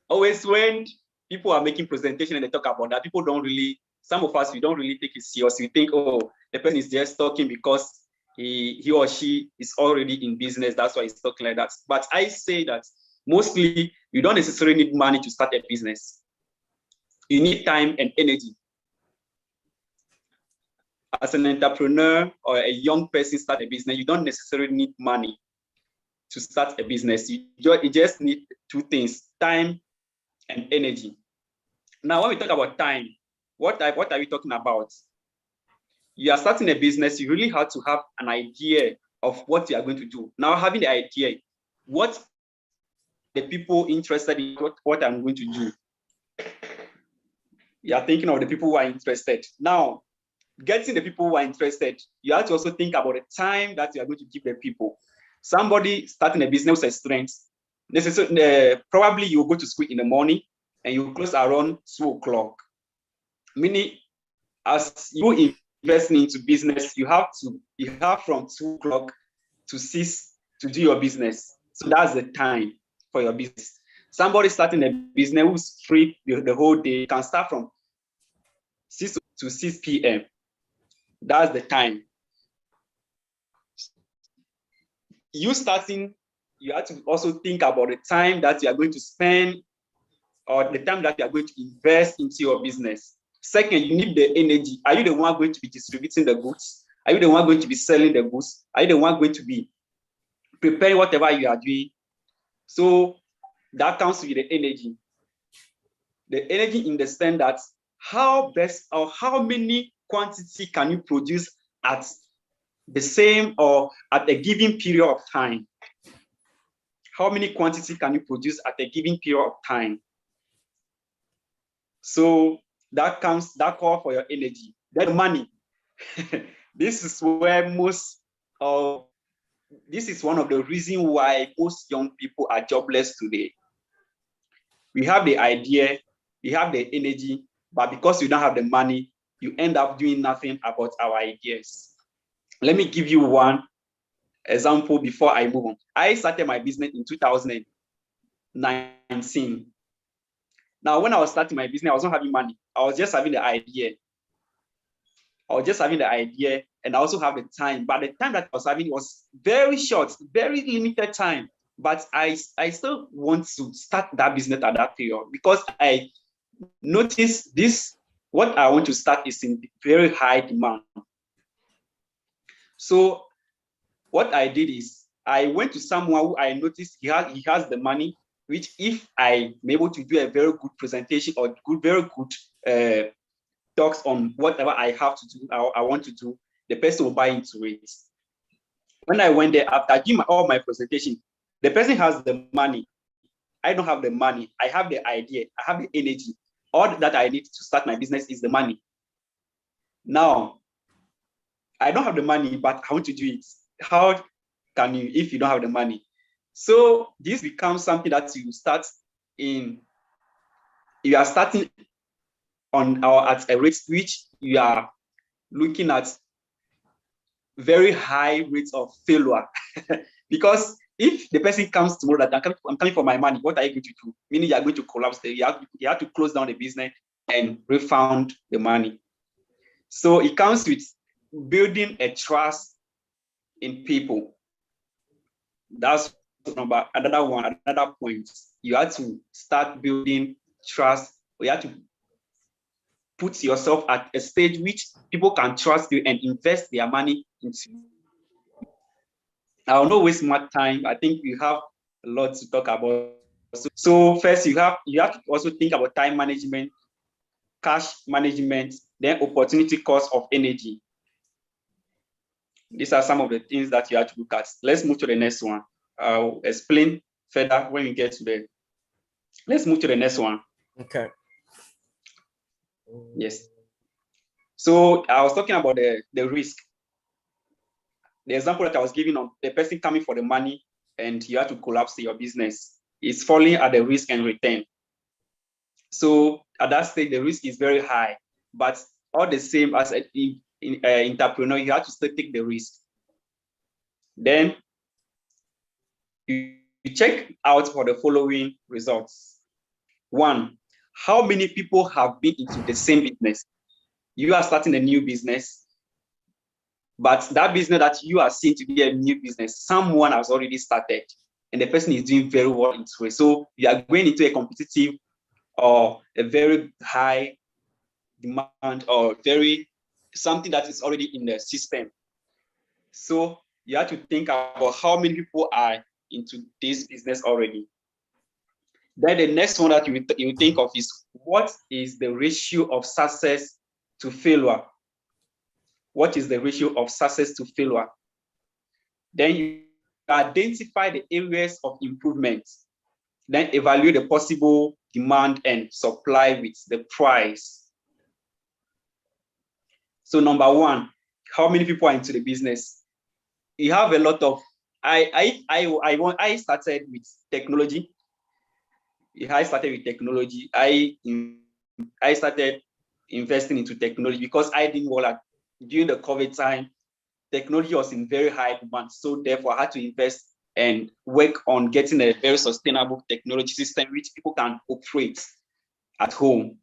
Always when people are making presentation and they talk about that, people don't really, some of us, we don't really take it serious. We think, oh, the person is just talking because he or she is already in business. That's why he's talking like that. But I say that mostly you don't necessarily need money to start a business. You need time and energy. As an entrepreneur or a young person start a business, you don't necessarily need money to start a business. You just need two things, time and energy. Now, when we talk about time, what are we talking about? You are starting a business, you really have to have an idea of what you are going to do. Now, having the idea, what the people interested in what I'm going to do? You are thinking of the people who are interested. Now, getting the people who are interested, you have to also think about the time that you are going to give the people. Somebody starting a business with strengths, probably you will go to school in the morning and you close around 2 o'clock. Meaning, as you investing into business, you have from 2 o'clock to 6 to do your business. So that's the time for your business. Somebody starting a business who's free the whole day can start from 6 to 6 p.m. That's the time. You starting, you have to also think about the time that you are going to spend or the time that you are going to invest into your business. Second, you need the energy. Are you the one going to be distributing the goods? Are you the one going to be selling the goods? Are you the one going to be preparing whatever you are doing? So that comes with the energy. The energy in the sense that how many quantity can you produce at the same or at a given period of time? How many quantity can you produce at a given period of time? So that call for your energy. Then money. This is where this is one of the reasons why most young people are jobless today. We have the idea, we have the energy, but because you don't have the money, you end up doing nothing about our ideas. Let me give you one example before I move on. I started my business in 2019. Now, when I was starting my business, I was not having money. I was just having the idea. And I also have the time. But the time that I was having was very short, very limited time. But I still want to start that business at that period because I noticed what I want to start is in very high demand. So what I did is I went to someone who I noticed he has the money, which if I'm able to do a very good presentation or very good talks on whatever I have to do, I want to do, the person will buy into it. When I went there, after I give all my presentation, the person has the money. I don't have the money. I have the idea. I have the energy. All that I need to start my business is the money. Now, I don't have the money, but I want to do it. How can you if you don't have the money? So this becomes something that you are starting on at a rate which you are looking at very high rates of failure. Because if the person comes tomorrow that I'm coming for my money, what are you going to do? Meaning you are going to collapse. You have to close down the business and refund the money. So it comes with building a trust in people. That's another point. You have to start building trust. You have to put yourself at a stage which people can trust you and invest their money into. I'll not waste much time. I think we have a lot to talk about. So first, you have to also think about time management, cash management, then opportunity cost of energy. These are some of the things that you have to look at. Let's move to the next one. I'll explain further when we get to the. Let's move to the next one. Okay. Yes. So I was talking about the risk. The example that I was giving on the person coming for the money and you have to collapse your business is falling at the risk and return. So at that stage, the risk is very high, but all the same as an entrepreneur, you have to still take the risk. Then you check out for the following results. One, how many people have been into the same business? You are starting a new business, but that business that you are seeing to be a new business, someone has already started and the person is doing very well into it. So you are going into a competitive or a very high demand or something that is already in the system. So you have to think about how many people are into this business already. Then the next one that you think of is, what is the ratio of success to failure? What is the ratio of success to failure? Then you identify the areas of improvement. Then evaluate the possible demand and supply with the price. So number one, how many people are into the business? You have a lot of. I started with technology. I started with technology. I started investing into technology because I didn't want to. During the COVID time, technology was in very high demand. So therefore, I had to invest and work on getting a very sustainable technology system which people can operate at home.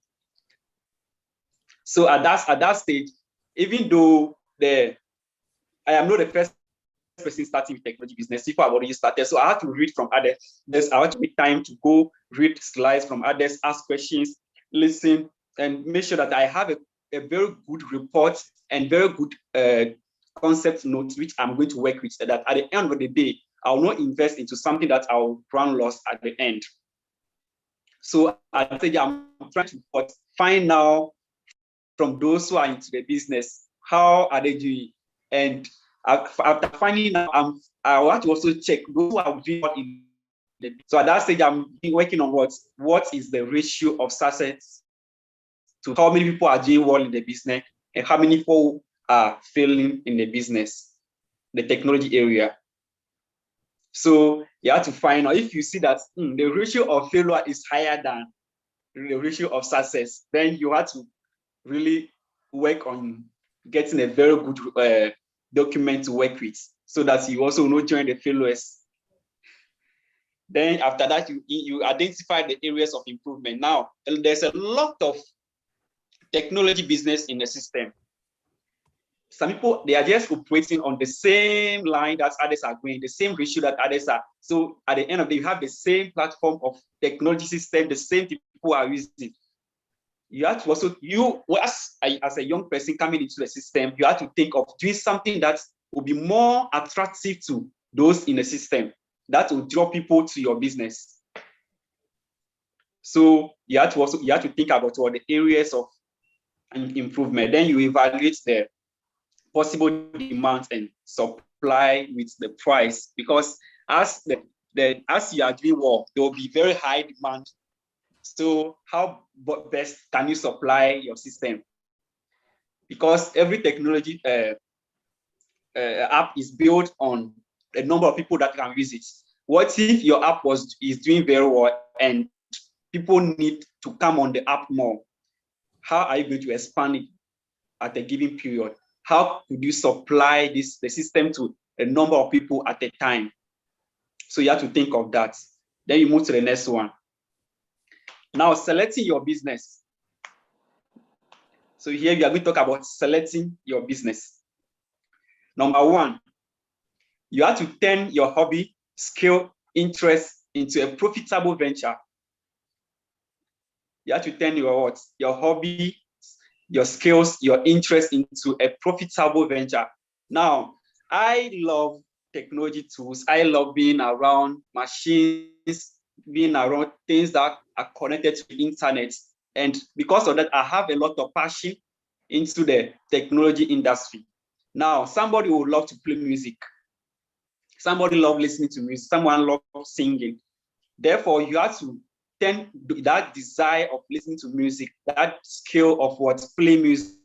So at that stage, even though I am not the first person starting with technology business, people have already started. So I had to read from others. I had to make time to go read slides from others, ask questions, listen, and make sure that I have a very good report and very good concept notes which I'm going to work with, so that at the end of the day, I will not invest into something that I will run loss at the end. So I say I'm trying to find out from those who are into the business, how are they doing? And after finding out, I want to also check those who are doing what in the business. So at that stage, I'm working on what is the ratio of success to how many people are doing well in the business and how many people are failing in the business, the technology area. So you have to find out, if you see that the ratio of failure is higher than the ratio of success, then you have to really work on getting a very good document to work with, so that you also not join the failures. Then after that, you identify the areas of improvement. Now, there's a lot of technology business in the system. Some people, they are just operating on the same line that others are going, the same ratio that others are. So at the end of the day, you have the same platform of technology system, the same people are using. You have to also, as a young person coming into the system, you have to think of doing something that will be more attractive to those in the system, that will draw people to your business. So you have to think about all the areas of improvement. Then you evaluate the possible demand and supply with the price, because as you are doing well, there will be very high demand. So how best can you supply your system? Because every technology app is built on a number of people that can use it. What if your app is doing very well and people need to come on the app more? How are you going to expand it at a given period? how could you supply the system to a number of people at a time? So you have to think of that. Then you move to the next one. Now, selecting your business. So here we are going to talk about selecting your business. Number one, you have to turn your hobby, skill, interest into a profitable venture. You have to turn your hobby, your skills, your interest into a profitable venture. Now, I love technology tools. I love being around machines, being around things that are connected to the internet. And because of that, I have a lot of passion into the technology industry. Now, somebody would love to play music. Somebody loves listening to music. Someone loves singing. Therefore, you have to turn that desire of listening to music, that skill of play music,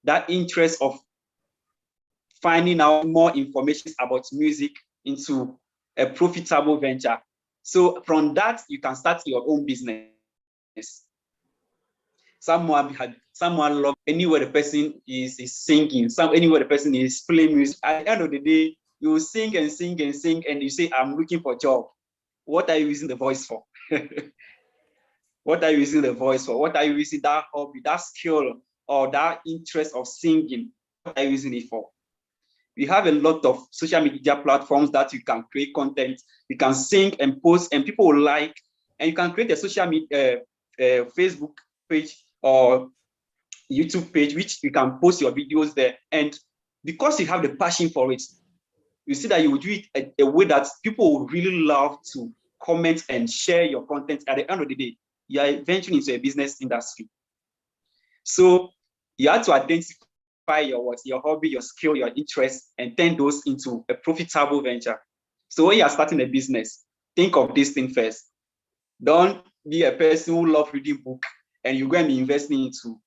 that interest of finding out more information about music into a profitable venture. So from that, you can start your own business. Someone love anywhere the person is singing, anywhere the person is playing music. At the end of the day, you sing and sing and sing, and you say, I'm looking for a job. What are you using the voice for? What are you using the voice for? What are you using that hobby, that skill, or that interest of singing? What are you using it for? We have a lot of social media platforms that you can create content. You can sing and post, and people will like. And you can create a social media, Facebook page or YouTube page, which you can post your videos there. And because you have the passion for it, you see that you will do it a way that people will really love to comment and share your content. At the end of the day, you are venturing into a business industry. So you have to identify your hobby, your skill, your interest, and turn those into a profitable venture. So when you are starting a business, think of this thing first. Don't be a person who loves reading books and you're going to be investing into,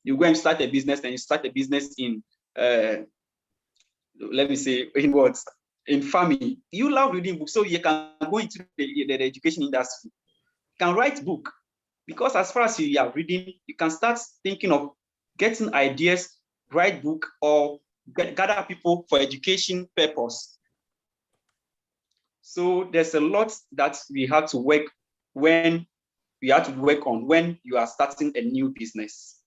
you're going to start a business and you start a business in, let me say, in farming. You love reading books, so you can go into the education industry. You can write book, because as far as you are reading, you can start thinking of getting ideas, write book, or gather people for education purpose. So there's a lot that we have to work on when you are starting a new business.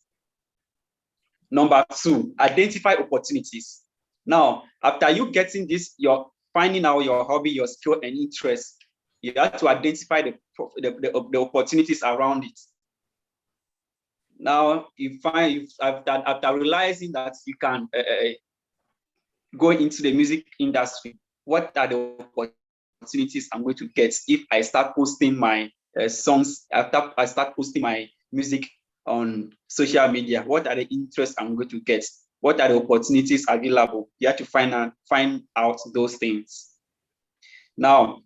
Number two, identify opportunities. Now, after you getting this, you're finding out your hobby, your skill and interest, you have to identify the opportunities around it. Now, after realizing that you can go into the music industry, what are the opportunities I'm going to get if I start posting my songs, after I start posting my music on social media? What are the interests I'm going to get? What are the opportunities available? You have to find out those things. Now,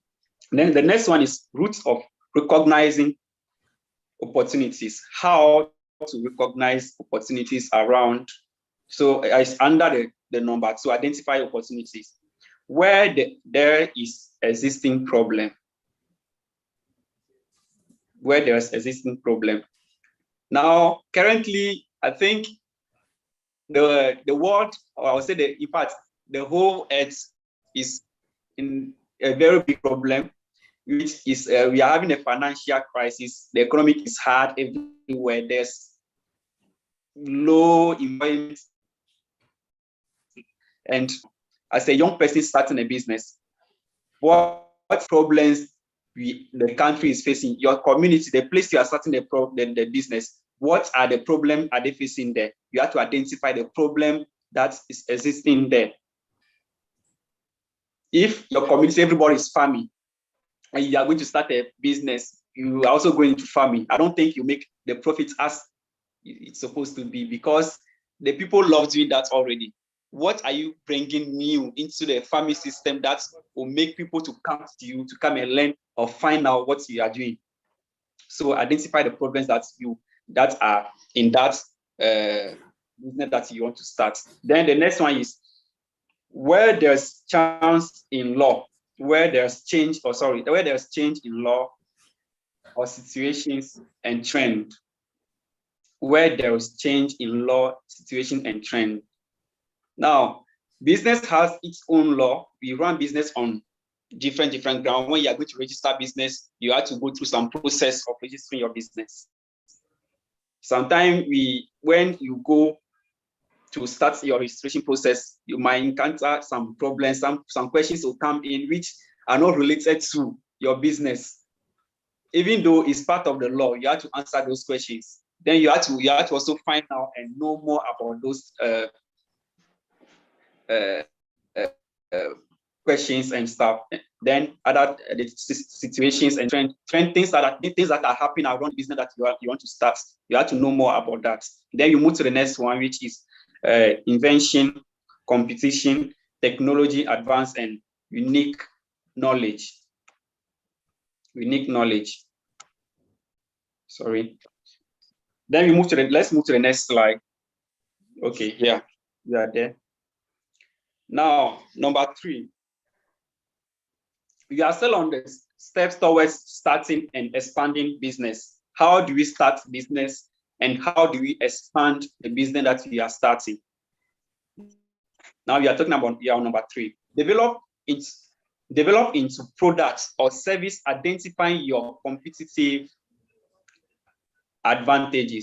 then the next one is roots of recognizing opportunities. How to recognize opportunities around. So it's under the number two, identify opportunities. Where there is existing problem. Where there's existing problem. Now, currently, I think the world, or I would say in fact, the whole earth is in a very big problem, which is we are having a financial crisis. The economic is hard everywhere. There's low environment. And as a young person starting a business, what problems the country is facing, your community, the place you are starting the business, what are the problems are they facing there? You have to identify the problem that is existing there. If your community, everybody is farming, and you are going to start a business, you are also going into farming, I don't think you make the profits as it's supposed to be, because the people love doing that already. What are you bringing new into the farming system that will make people to come to you, to come and learn or find out what you are doing? So identify the problems that are in that business that you want to start. Then the next one is where there's chance in law, where there's change in law or situations and trend. Where there is change in law, situation, and trend. Now, business has its own law. We run business on different ground. When you are going to register business, you have to go through some process of registering your business. Sometimes when you go to start your registration process, you might encounter some problems, some questions will come in which are not related to your business. Even though it's part of the law, you have to answer those questions. Then you have to also find out and know more about those questions and stuff. Then other situations and trend things that are happening around business that you want to start. You have to know more about that. Then you move to the next one, which is invention, competition, technology, advance, and unique knowledge. Sorry. Then let's move to the next slide. Okay, yeah, we are there. Now, number 3. We are still on the steps towards starting and expanding business. How do we start business and how do we expand the business that we are starting? Now we are talking about number 3. Develop into products or service, identifying your competitive advantage.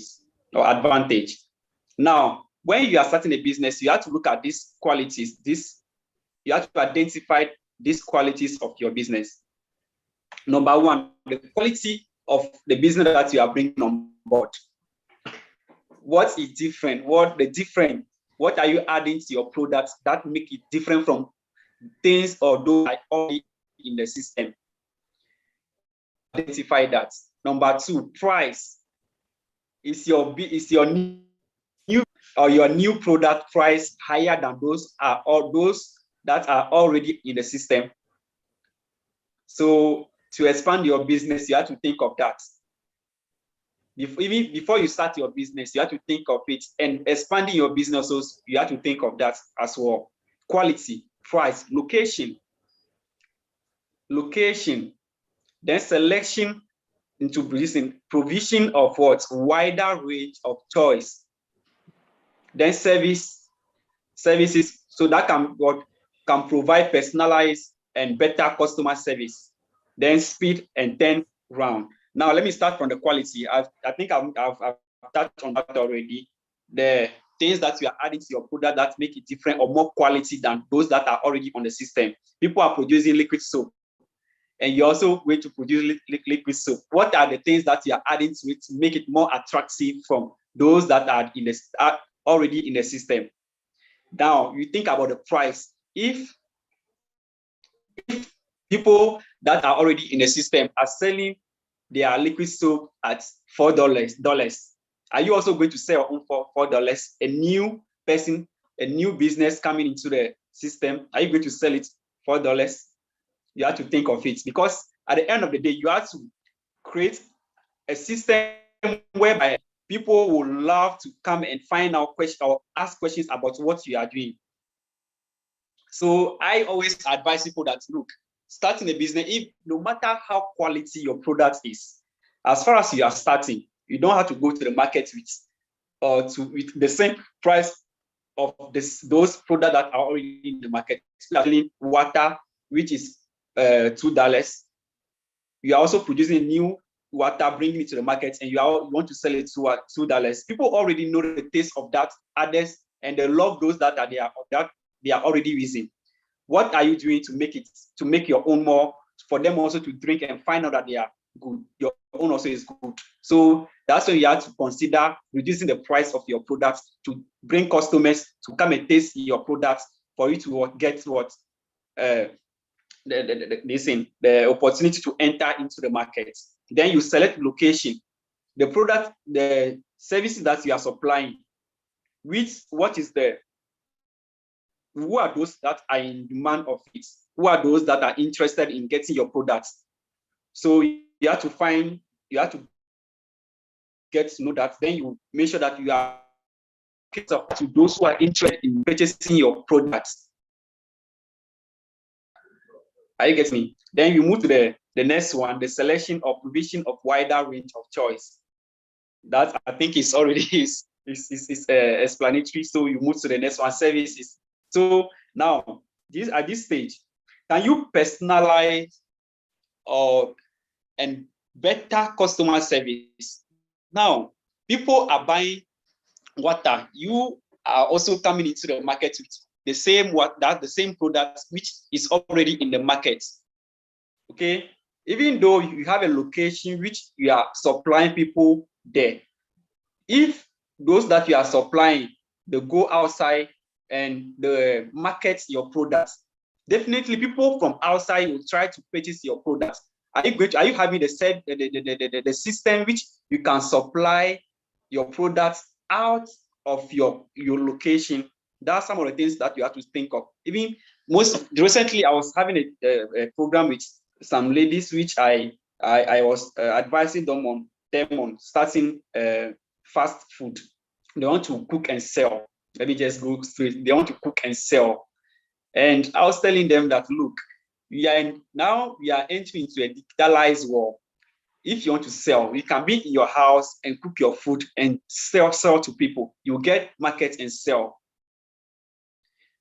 Now, when you are starting a business, you have to look at these qualities. You have to identify these qualities of your business. Number 1, the quality of the business that you are bringing on board. What is different? What are you adding to your products that make it different from things or those that are already in the system? Identify that. Number 2, price. Is your new product price higher than those that are already in the system? So to expand your business, you have to think of that. Even before you start your business, you have to think of it, and expanding your business also, you have to think of that as well. Quality, price, location, then selection into provision of what? Wider range of choice. Then services, so that can provide personalized and better customer service. Then speed and turnaround. Now let me start from the quality. I think I've touched on that already. The things that you are adding to your product that make it different or more quality than those that are already on the system. People are producing liquid soap, and you're also going to produce liquid soap. What are the things that you are adding to it to make it more attractive from those that are already in the system? Now you think about the price. If people that are already in the system are selling their liquid soap at $4, are you also going to sell your own for $4? A new business coming into the system, are you going to sell it $4? You have to think of it, because at the end of the day, you have to create a system whereby people will love to come and find out questions or ask questions about what you are doing. So I always advise people that, look, starting a business, no matter how quality your product is, as far as you are starting, you don't have to go to the market with the same price of those products that are already in the market. Especially water, which is $2. You are also producing new water, bringing it to the market, and you want to sell it to $2. People already know the taste of that others, and they love those that they are already using. What are you doing to make your own more, for them also to drink and find out that they are good? Your own also is good. So that's why you have to consider reducing the price of your products to bring customers to come and taste your products, for you to get the opportunity to enter into the market. Then you select location, the product, the services that you are supplying, who are those that are in demand of it? Who are those that are interested in getting your products? So you have to get to know that. Then you make sure that you are to those who are interested in purchasing your products. Are you getting me? Then you move to the next one, the selection or provision of wider range of choice. That I think is already is explanatory. So you move to the next one, services. So now, at this stage, can you personalize and better customer service? Now, people are buying water. You are also coming into the market with the same the same product which is already in the market. Okay, even though you have a location which you are supplying people there, if those that you are supplying, they go outside and the market your products, definitely people from outside will try to purchase your products. Are you having the system which you can supply your products out of your location? That's some of the things that you have to think of. Even most recently, I was having a program with some ladies, which I was advising them on starting fast food. They want to cook and sell. Let me just go straight. They want to cook and sell. And I was telling them that, look, we are entering into a digitalized world. If you want to sell, you can be in your house and cook your food and sell to people. You get market and sell.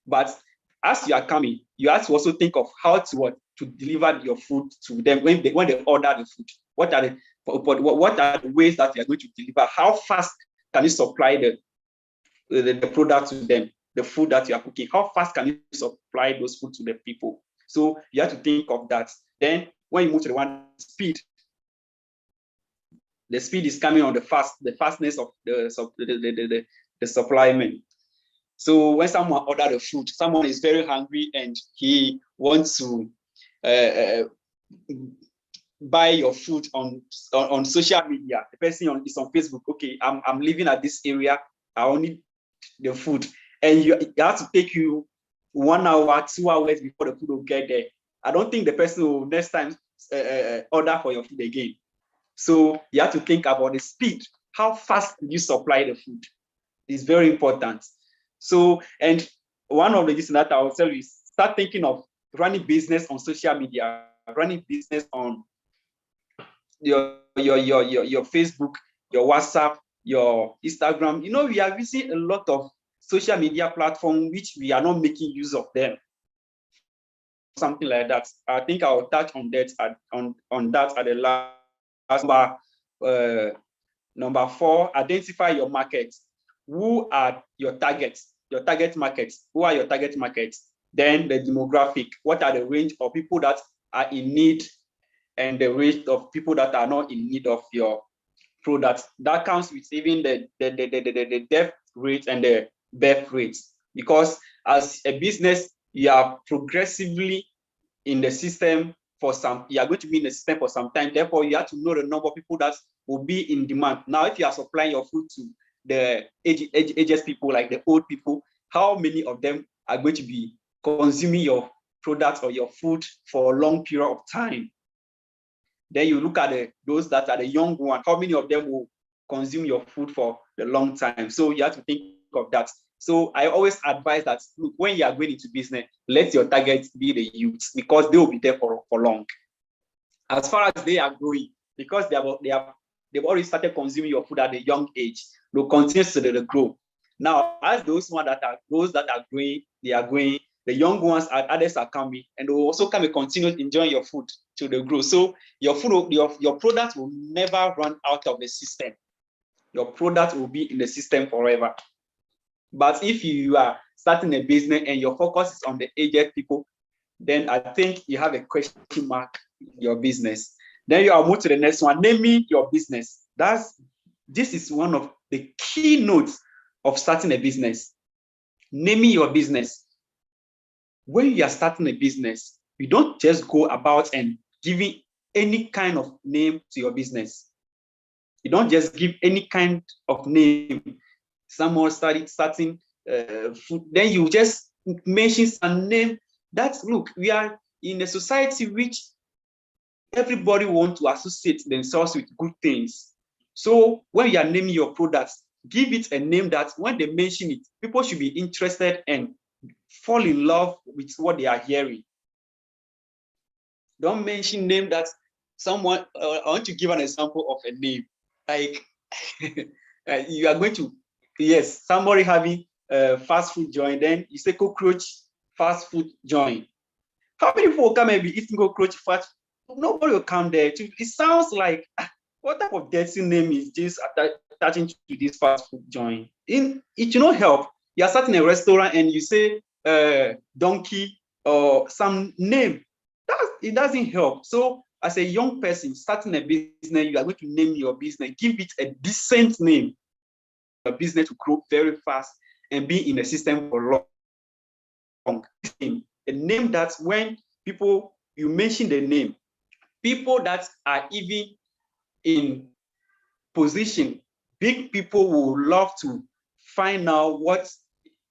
But as you are coming, you have to also think of how to deliver your food to them when they order the food. What are the ways that you are going to deliver? How fast can you supply the product to them? The food that you are cooking, how fast can you supply those food to the people? So you have to think of that. Then when you move to the one speed, the speed is coming on the fastness of the supplyment. So when someone orders the food, someone is very hungry and he wants to buy your food on social media. The person is on Facebook. Okay, I'm living at this area. I only the food, and you have to take you 1 hour, 2 hours before the food will get there. I don't think the person will next time order for your food again. So you have to think about the speed. How fast you supply the food is very important. So, and one of the things that I will tell you is start thinking of running business on social media, running business on your Facebook, your WhatsApp, your Instagram. You know, we are using a lot of social media platforms which we are not making use of them. Something like that. I think I'll touch on that on that at the last number 4. Identify your markets. Who are your targets? Your target markets. Who are your target markets? Then the demographic. What are the range of people that are in need and the range of people that are not in need of your products? That counts with even the death rate and the birth rates. Because as a business, you are progressively in the system you are going to be in the system for some time. Therefore, you have to know the number of people that will be in demand. Now, if you are supplying your food to the ages people, like the old people, how many of them are going to be consuming your products or your food for a long period of time? Then you look at those that are the young ones, how many of them will consume your food for a long time? So you have to think of that. So I always advise that, look, when you are going into business, let your target be the youth, because they will be there for long. As far as they are growing, because they've already started consuming your food at a young age, they'll continue to grow. Now, as those that are growing, they are growing. The young ones, others are coming, and they will also come and continue enjoying your food till they grow. So your food, your product will never run out of the system. Your product will be in the system forever. But if you are starting a business and your focus is on the aged people, then I think you have a question mark in your business. Then you are moved to the next one, naming your business. This is one of the key notes of starting a business. Naming your business. When you are starting a business, you don't just go about and giving any kind of name to your business. You don't just give any kind of name. Someone starting food, then you just mention some name. Look, we are in a society which everybody wants to associate themselves with good things. So when you are naming your products, give it a name that when they mention it, people should be interested and fall in love with what they are hearing. Don't mention name that someone, I want to give an example of a name. Like you are going to, yes, somebody having fast food joint, then you say cockroach fast food joint. How many people will come and be eating cockroach fast? Nobody will come there. It sounds like, what type of dirty name is this attaching to this fast food joint? It should not help. You are sat in a restaurant and you say donkey or some name. It doesn't help. So as a young person starting a business, you are going to name your business. Give it a decent name. Your business to grow very fast and be in the system for long. A name that when you mention the name, people that are even in position, big people will love to find out what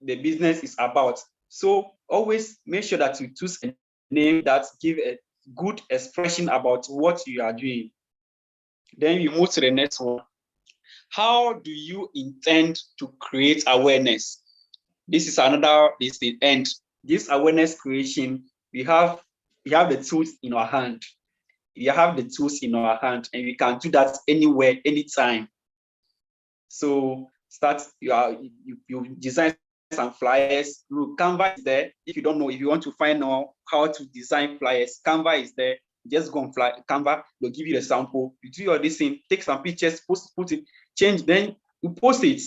the business is about. So always make sure that you choose a name that give a good expression about what you are doing. Then you move to the next one. How do you intend to create awareness? This is the end. This awareness creation, we have the tools in our hand. We have the tools in our hand, and we can do that anywhere, anytime. So you design some flyers. Look, Canva is there. If you don't know, if you want to find out how to design flyers, Canva is there. Just go on Canva. They'll give you the sample. You do your thing, take some pictures, put it, change, then you post it.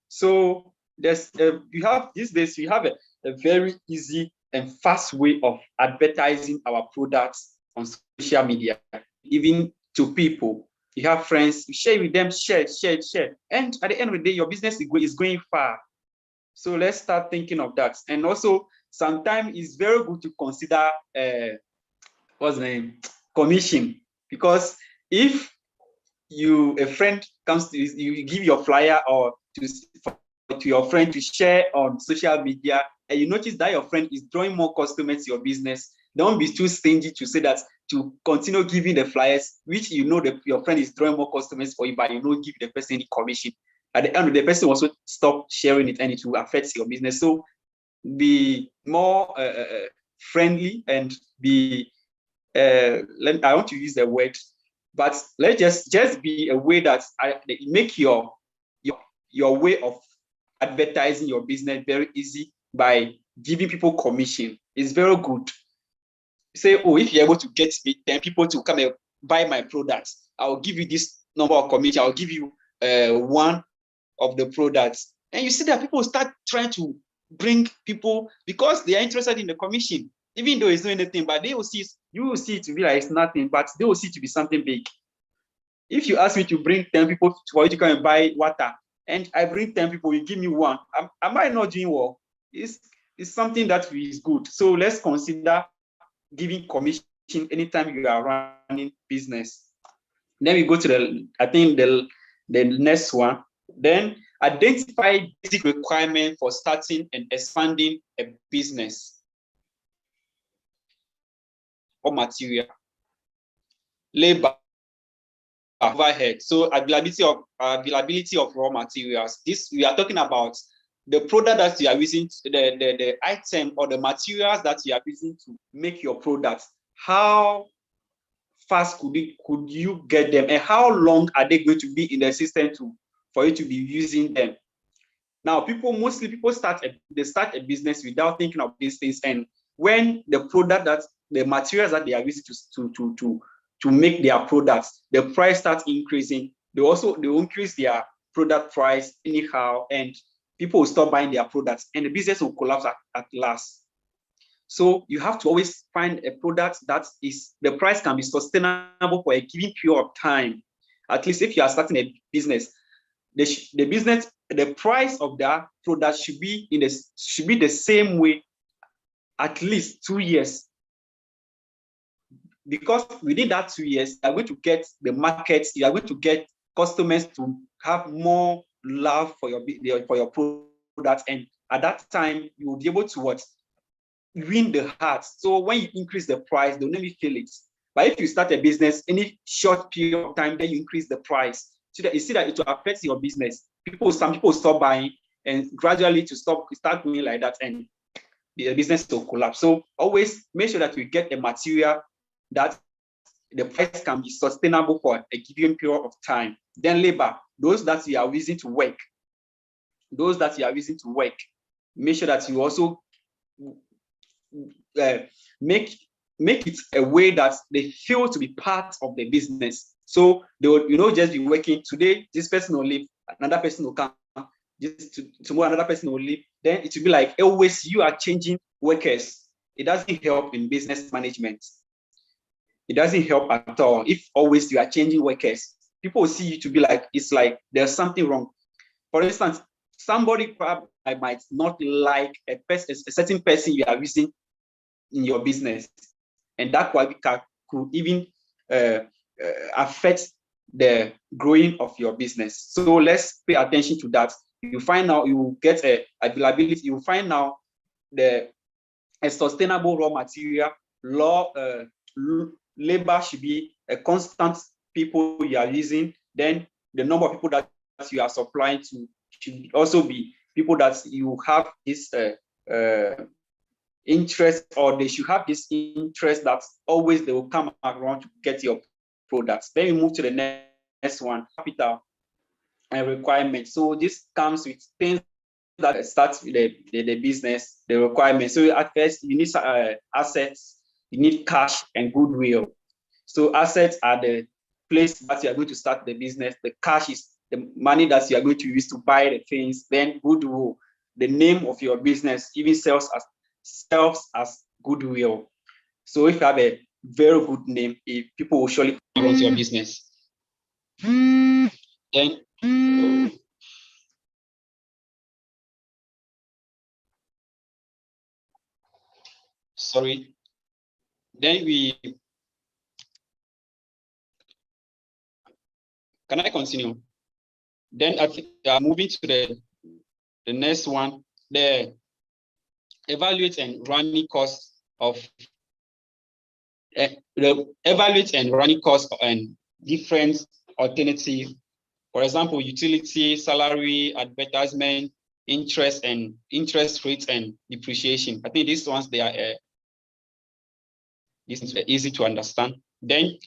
So these days we have a very easy and fast way of advertising our products on social media, even to people. You have friends, you share with them, share. And at the end of the day, your business is going far. So let's start thinking of that. And also, sometimes it's very good to consider commission, because if a friend comes to you give your flyer or to your friend to share on social media, and you notice that your friend is drawing more customers to your business, don't be too stingy to say that to continue giving the flyers, which you know that your friend is drawing more customers for you, but you don't give the person any commission. At the end, the person also stop sharing it, and it will affect your business. So be more friendly and be. I want to use the word, but let's just be a way that make your way of advertising your business very easy by giving people commission. It's very good. Say, oh, if you're able to get me 10 people to come and buy my products, I'll give you this number of commission. I'll give you one of the products. And you see that people start trying to bring people because they are interested in the commission, even though it's not anything, but you will see it to be like it's nothing, but they will see it to be something big. If you ask me to bring 10 people for you to come and buy water, and I bring 10 people, you give me one, am I not doing well? It's something that is good. So let's consider giving commission anytime you are running business. Then we go to the next one. Then identify basic requirements for starting and expanding a business. Or material, labor, overhead. So availability of raw materials. This we are talking about the product that you are using, the item or the materials that you are using to make your products. How fast could you get them, and how long are they going to be in the system for you to be using them? Now, mostly people start a business without thinking of these things, and when the materials that they are using to make their products, the price starts increasing. They increase their product price anyhow, and people will stop buying their products, and the business will collapse at last. So you have to always find a product that the price can be sustainable for a given period of time. At least if you are starting a business, the price of that product should be the same way at least 2 years. Because within that 2 years, you are going to get the markets, you are going to get customers to have more love for your products, and at that time you will be able to win the hearts. So when you increase the price, they'll never feel it. But if you start a business any short period of time, then you increase the price, so that you see that it will affect your business. Some people stop buying, and gradually to start going like that, and the business will collapse. So always make sure that you get a material that the price can be sustainable for a given period of time. Then labor, those that you are using to work. those that you are using to work, make sure that you also make it a way that they feel to be part of the business. So they will, just be working today. This person will leave, another person will come. Tomorrow another person will leave. Then it will be like always you are changing workers. It doesn't help in business management. It doesn't help at all. If always you are changing workers, people will see you to be like, it's like there's something wrong. For instance, somebody probably might not like a certain person you are using in your business, and that could even affect the growing of your business. So let's pay attention to that. You find out, you will get a availability. You will find out a sustainable raw material. Labor should be a constant people you are using. Then the number of people that you are supplying to should also be people that you have this interest, or they should have this interest that always they will come around to get your products. Then we move to the next one, capital and requirements. So this comes with things that starts with the business, the requirements. So at first you need assets, you need cash and goodwill. So assets are the place that you are going to start the business. The cash is the money that you are going to use to buy the things. Then goodwill, the name of your business, even serves as goodwill. So if you have a very good name, people will surely come into your business. Then sorry. Then can I continue? Then I think moving to the next one, the evaluate and running costs of and different alternatives. For example, utility, salary, advertisement, interest rates, and depreciation. I think these ones, they are easy to understand. Then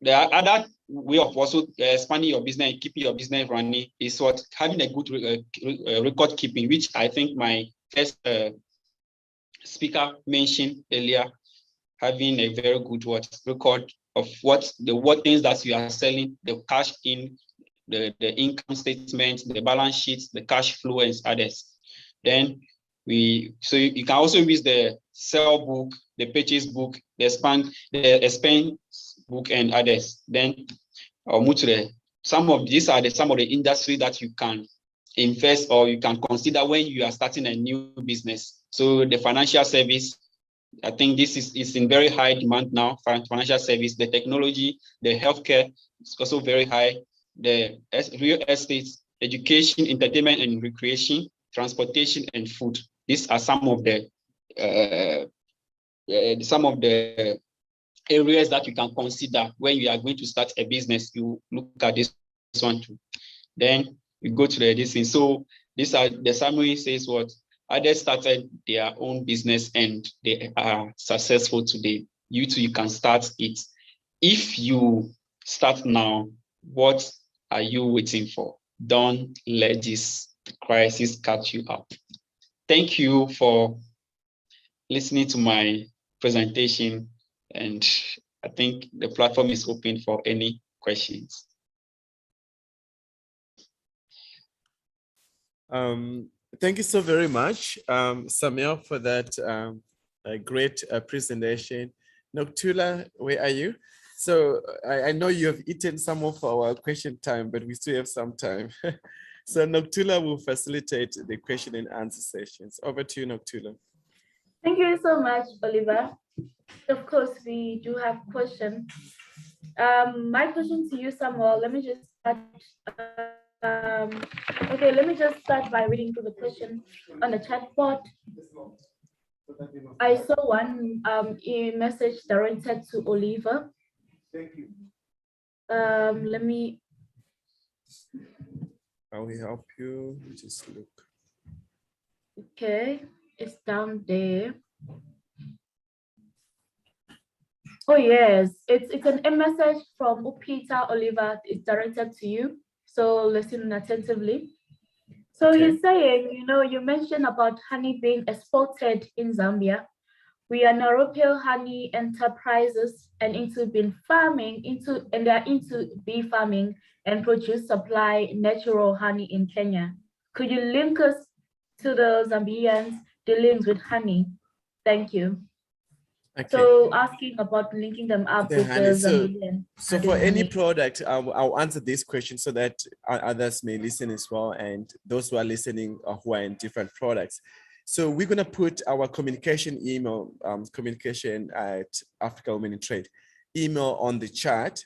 the other way of also expanding your business and keeping your business running is what having a good record keeping, which I think my first speaker mentioned earlier. Having a very good record of what things that you are selling, the cash in, the income statement, the balance sheets, the cash flow, and others. Then you can also use the sell book, the purchase book, the expense book, and others. Then I'll move to some of the industry that you can invest or you can consider when you are starting a new business. So the financial service, I think this is in very high demand now. Financial service, the technology, the healthcare is also very high. The real estate, education, entertainment and recreation, transportation, and food. These are some of the areas that you can consider when you are going to start a business. You look at this one too. Then you go to this thing. So these are the summary says what others started their own business and they are successful today. You too, you can start it. If you start now, what are you waiting for? Don't let this crisis catch you up. Thank you for listening to my presentation, and I think the platform is open for any questions. Thank you so very much, Samuel, for that great presentation. Noctula, where are you? So I know you have eaten some of our question time, but we still have some time. So Noctula will facilitate the question and answer sessions. Over to you, Noctula. Thank you so much, Oliver. Of course, we do have questions. My question to you, Samuel, let me just start. Okay, let me just start by reading through the question on the chat board. I saw one message directed to Oliver. Thank you. Let me. I will help you. Just look. Okay, it's down there. Oh yes, it's a message from Peter Oliver. It's directed to you. So listen attentively. So Okay. he's saying, you mentioned about honey being exported in Zambia. We are Naropel Honey Enterprises and into bean farming, and they're into bee farming and produce supply natural honey in Kenya. Could you link us to the Zambians dealings with honey? Thank you. Okay. So asking about linking them up with honey. the Zambian. So for any product, I'll answer this question so that others may listen as well, and those who are listening who are in different products. So we're gonna put our communication email, communication at Africa Women in Trade email on the chat.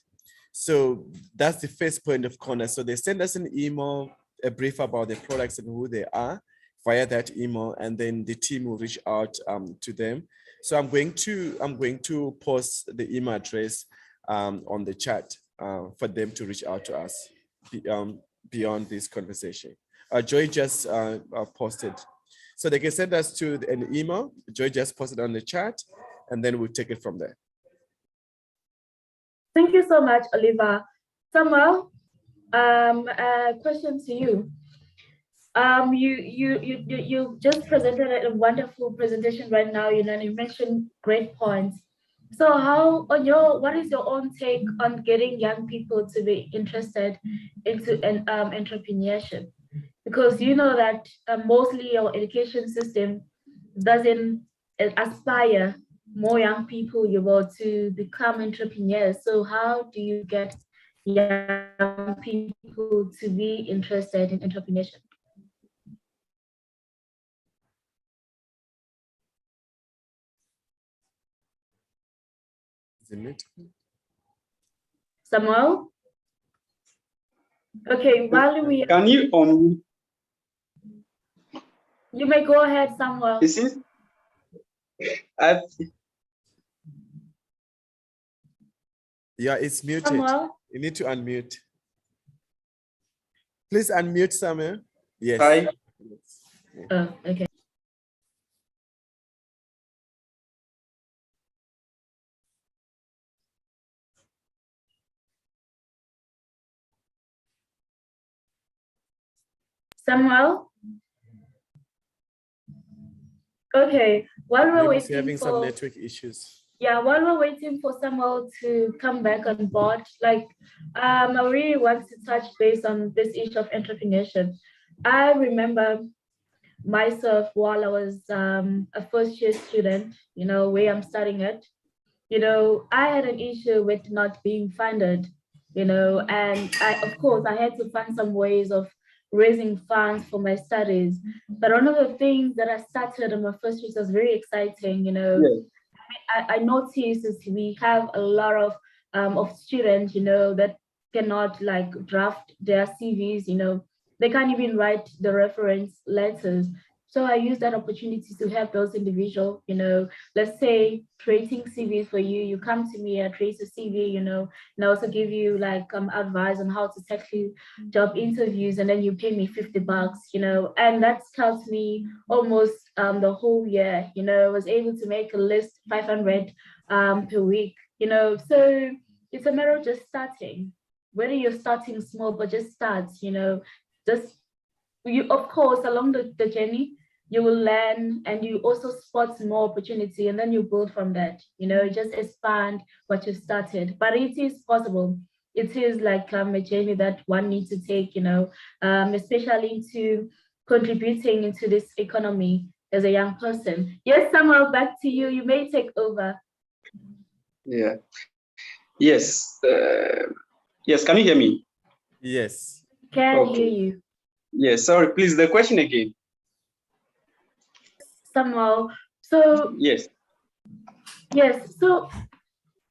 So that's the first point of contact. So they send us an email, a brief about the products and who they are via that email, and then the team will reach out to them. So I'm going to post the email address on the chat for them to reach out to us beyond this conversation. Joy just posted. So they can send us to an email. Joy just posted on the chat, and then we'll take it from there. Thank you so much, Oliver. Samuel, a question to you. You just presented a wonderful presentation right now, and you mentioned great points. So what is your own take on getting young people to be interested into entrepreneurship? Because you know that mostly our education system doesn't aspire more young people to become entrepreneurs. So how do you get young people to be interested in entrepreneurship? Samuel? Okay, while we... Can you You may go ahead, Samuel. Yeah, it's muted. Samuel? You need to unmute. Please unmute, Samuel. Yes. Hi. Oh, okay. Samuel? Okay, while we're waiting having some network issues. Yeah, while we're waiting for Samuel to come back on board, I really want to touch base on this issue of entrepreneurship. I remember myself while I was a first year student, where I'm studying it, I had an issue with not being funded, and of course, I had to find some ways of raising funds for my studies. But one of the things that I started in my first year was very exciting, Yes. I noticed is we have a lot of students, that cannot draft their CVs, they can't even write the reference letters. So I use that opportunity to help those individuals, let's say creating CVs for you. You come to me, I create a CV, and I also give you advice on how to tackle job interviews, and then you pay me $50, and that's helped me almost the whole year. I was able to make a list 500 per week, so it's a matter of just starting. Whether you're starting small, but just start, just you, of course, along the journey, you will learn and you also spot more opportunity, and then you build from that, just expand what you started. But it is possible. It is like a journey that one needs to take, especially into contributing into this economy as a young person. Yes, Samuel, back to you. You may take over. Yeah. Yes. Yes. Can you hear me? Yes. Can hear you. Yes. Sorry. Please, the question again. Samuel. So yes. So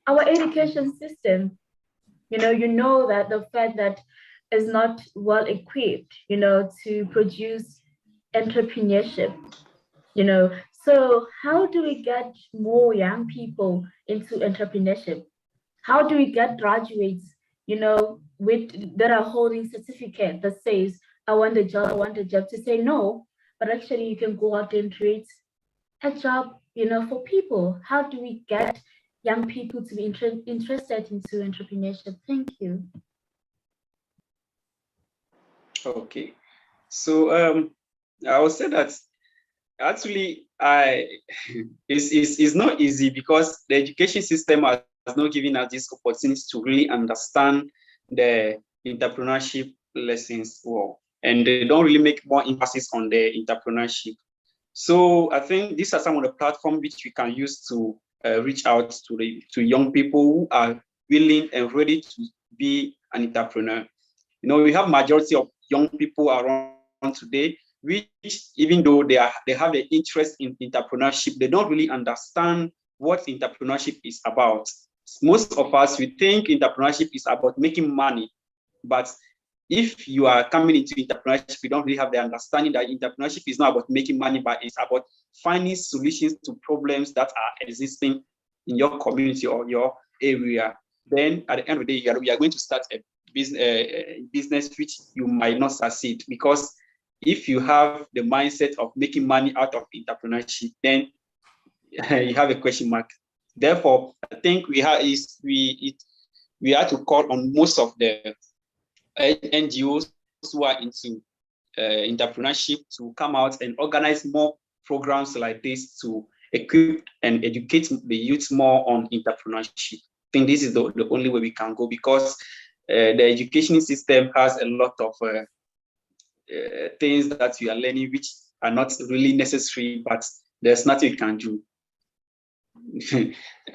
our education system, you know that the fact that is not well equipped, to produce entrepreneurship, So how do we get more young people into entrepreneurship? How do we get graduates, that are holding certificate that says, I want a job, to say no, but actually you can go out and create a job, for people? How do we get young people to be interested into entrepreneurship? Thank you. Okay. So I would say that actually it's not easy because the education system has not given us this opportunity to really understand the entrepreneurship lessons well, and they don't really make more emphasis on the entrepreneurship. So I think these are some of the platforms which we can use to reach out to young people who are willing and ready to be an entrepreneur. You know, we have majority of young people around today, which even though they have an interest in entrepreneurship, they don't really understand what entrepreneurship is about. Most of us, we think entrepreneurship is about making money, but if you are coming into entrepreneurship, you don't really have the understanding that entrepreneurship is not about making money, but it's about finding solutions to problems that are existing in your community or your area. Then at the end of the day, you are going to start a business which you might not succeed, because if you have the mindset of making money out of entrepreneurship, then you have a question mark. Therefore, I think we have to call on most of the NGOs who are into entrepreneurship to come out and organize more programs like this to equip and educate the youth more on entrepreneurship. I think this is the only way we can go, because the education system has a lot of things that you are learning which are not really necessary, but there's nothing you can do.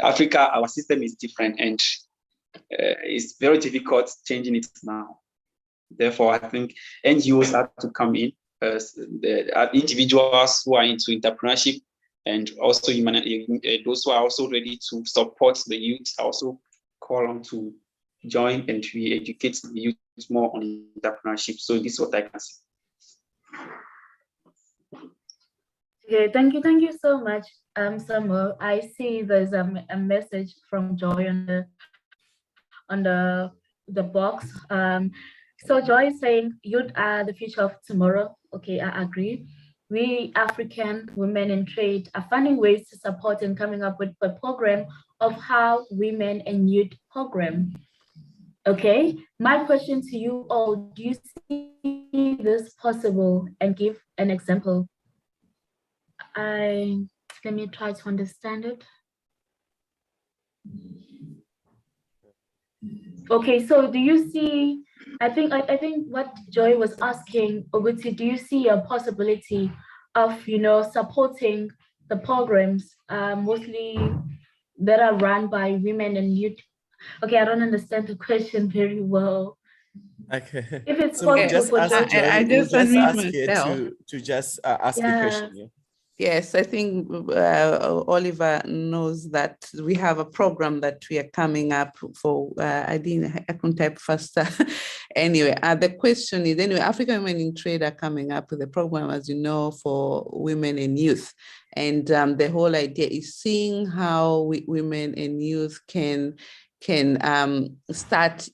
Africa, our system is different, and it's very difficult changing it now. Therefore, I think NGOs have to come in, the individuals who are into entrepreneurship, and also those who are also ready to support the youth also call on to join and to educate the youth more on entrepreneurship. So this is what I can say. Okay, thank you so much, Samuel. I see there's a message from Joy on the box. So Joy is saying, youth are the future of tomorrow. Okay, I agree. We African women in trade are finding ways to support and coming up with a program of how women and youth program. Okay, my question to you all, do you see this possible, and give an example? Let me try to understand it. Okay, so do you see, I think what Joy was asking, Oguti, do you see a possibility of, supporting the programs mostly that are run by women and youth? Okay, I don't understand the question very well. Okay. If it's So possible just for ask Joy, Joy, I just ask unmute her to just ask a question. Yeah. Yes, I think Oliver knows that we have a program that we are coming up for. I couldn't type faster. Anyway, the question is, African Women in Trade are coming up with a program, as you know, for women and youth. And the whole idea is seeing how women and youth can start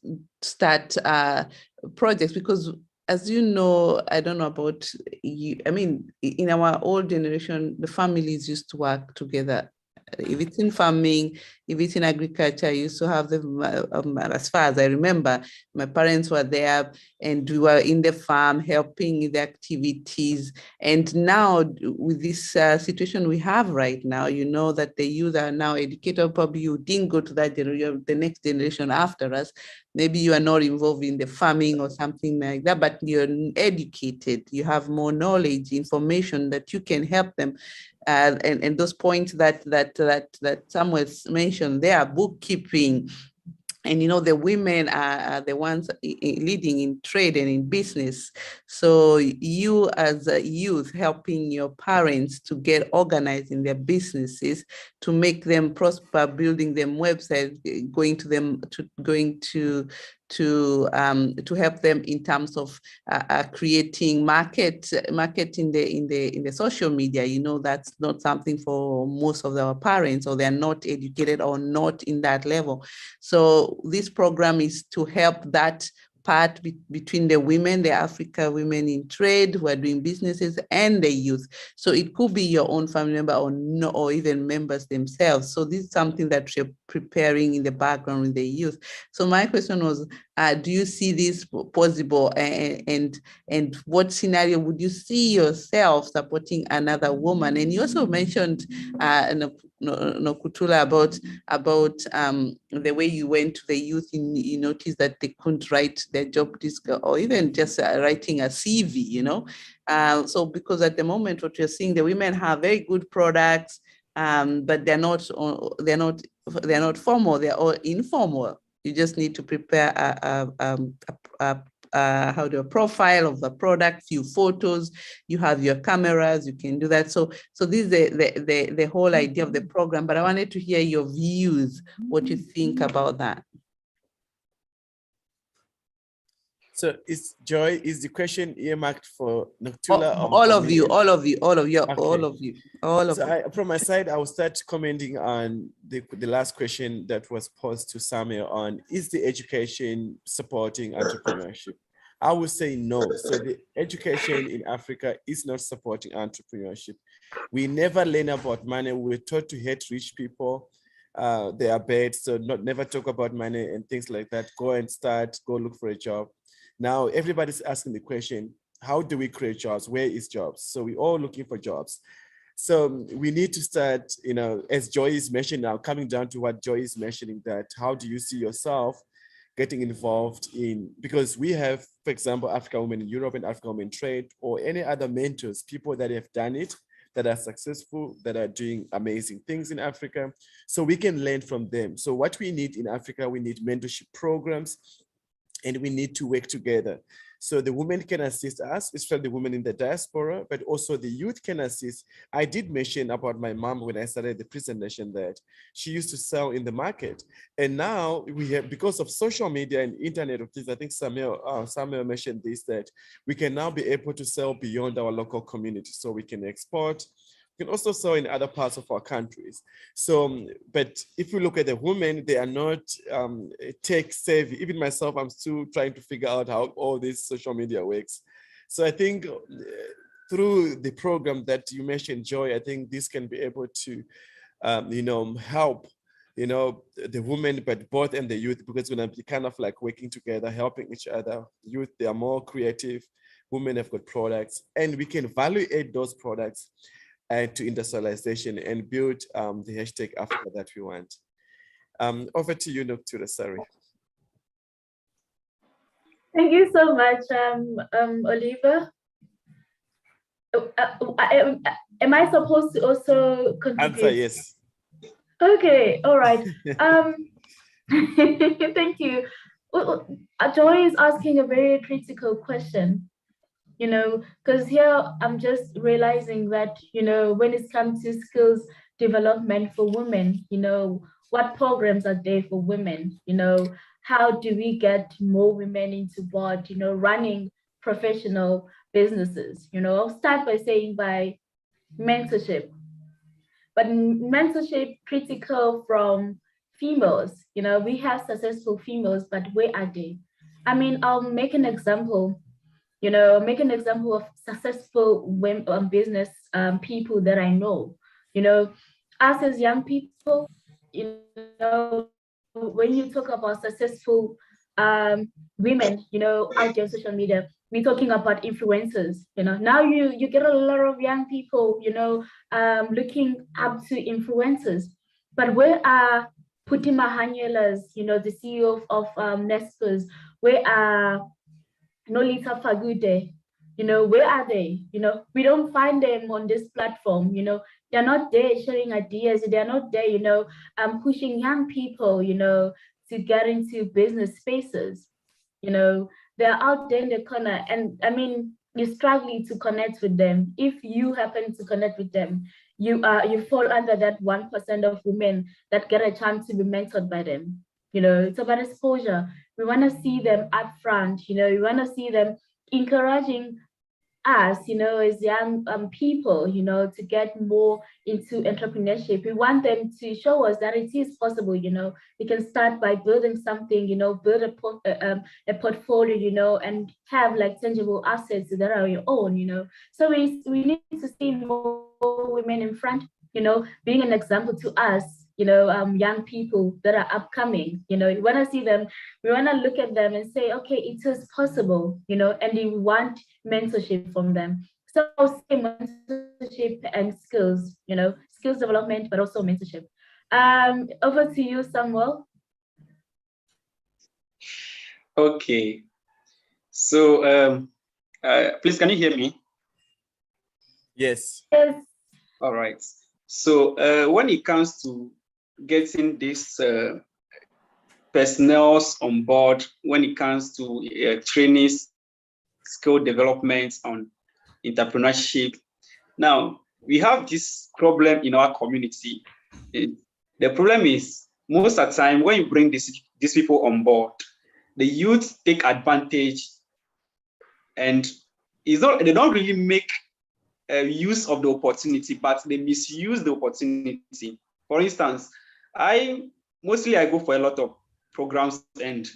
projects, because as you know, I don't know about you, I mean, in our old generation, the families used to work together. If it's in farming, if it's in agriculture, I used to have them, as far as I remember, my parents were there and we were in the farm helping in the activities. And now with this situation we have right now, you know that the youth are now educated. Probably you didn't go to that generation, the next generation after us. Maybe you are not involved in the farming or something like that, but you're educated, you have more knowledge, information that you can help them. And those points that Samuel mentioned, they are bookkeeping. And, the women are the ones leading in trade and in business. So you as a youth helping your parents to get organized in their businesses, to make them prosper, building them websites, going to help them in terms of creating market in the social media. That's not something for most of our parents, or they're not educated or not in that level. So this program is to help that part between the women, the Africa women in trade who are doing businesses, and the youth. So it could be your own family member or no, or even members themselves. So this is something that you're preparing in the background with the youth. So my question was, do you see this possible, and what scenario would you see yourself supporting another woman? And you also mentioned Nokutula about the way you went to the youth, you noticed that they couldn't write their job description or even just writing a CV, you know. So because at the moment what you're seeing, the women have very good products, but they're not formal, they're all informal. You just need to prepare a profile of the product, few photos, you have your cameras, you can do that. So this is the whole idea of the program, but I wanted to hear your views, what you think about that. So is the question earmarked for Noctula? All of you. From my side, I will start commenting on the last question that was posed to Samuel on, is the education supporting entrepreneurship? I would say no. So the education in Africa is not supporting entrepreneurship. We never learn about money. We're taught to hate rich people. They are bad, so never talk about money and things like that. Go look for a job. Now everybody's asking the question, how do we create jobs? Where is jobs? So we're all looking for jobs. So we need to start, you know, as Joy is mentioning now, coming down to what Joy is mentioning, that how do you see yourself getting involved in, because we have, for example, African Women in Europe and African Women in Trade, or any other mentors, people that have done it, that are successful, that are doing amazing things in Africa. So we can learn from them. So what we need in Africa, we need mentorship programs, and we need to work together. So the women can assist us, especially the women in the diaspora, but also the youth can assist. I did mention about my mom when I started the presentation that she used to sell in the market. And now we have, because of social media and internet of things, I think Samuel mentioned this, that we can now be able to sell beyond our local community. So we can export, can also sell in other parts of our countries. So, but if you look at the women, they are not tech savvy. Even myself, I'm still trying to figure out how all this social media works. So I think through the program that you mentioned, Joy, I think this can be able to, help, the women, but both and the youth, because we're gonna be kind of like working together, helping each other. Youth, they are more creative. Women have got products, and we can evaluate those products to industrialization and build the hashtag Africa that we want. Over to you, Noctura, sorry. Thank you so much, Oliver. Am I supposed to also contribute? Answer yes. Okay, all right. Thank you. Joy is asking a very critical question. Because here I'm just realizing that, when it comes to skills development for women, what programs are there for women? How do we get more women into board, running professional businesses? I'll start by saying by mentorship. But mentorship critical from females, we have successful females, but where are they? I mean, I'll make an example. Make an example of successful women, business people that I know. Us as young people, when you talk about successful women, out there on social media, we're talking about influencers. Now you get a lot of young people, looking up to influencers. But where are Puti Mahanyelas, the CEO of Nespers? Where are Nolita Fagude, where are they? We don't find them on this platform. They're not there sharing ideas. They're not there, pushing young people, to get into business spaces. They're out there in the corner, and I mean, you're struggling to connect with them. If you happen to connect with them, you fall under that 1% of women that get a chance to be mentored by them. It's about exposure. We want to see them up front. We want to see them encouraging us, as young people, to get more into entrepreneurship. We want them to show us that it is possible. We can start by building something, build a portfolio, and have like tangible assets that are your own. So we need to see more women in front, being an example to us, young people that are upcoming. We want to see them, we want to look at them and say, okay, it is possible, and we want mentorship from them. So say mentorship and skills, skills development, but also mentorship. Over to you, Samuel. Okay. So please, can you hear me? Yes. Yes. All right. So when it comes to getting these personnel on board, when it comes to trainees, skill development on entrepreneurship, now we have this problem in our community. The problem is most of the time when you bring these people on board, the youth take advantage, and they don't really make use of the opportunity, but they misuse the opportunity. For instance, I go for a lot of programs, and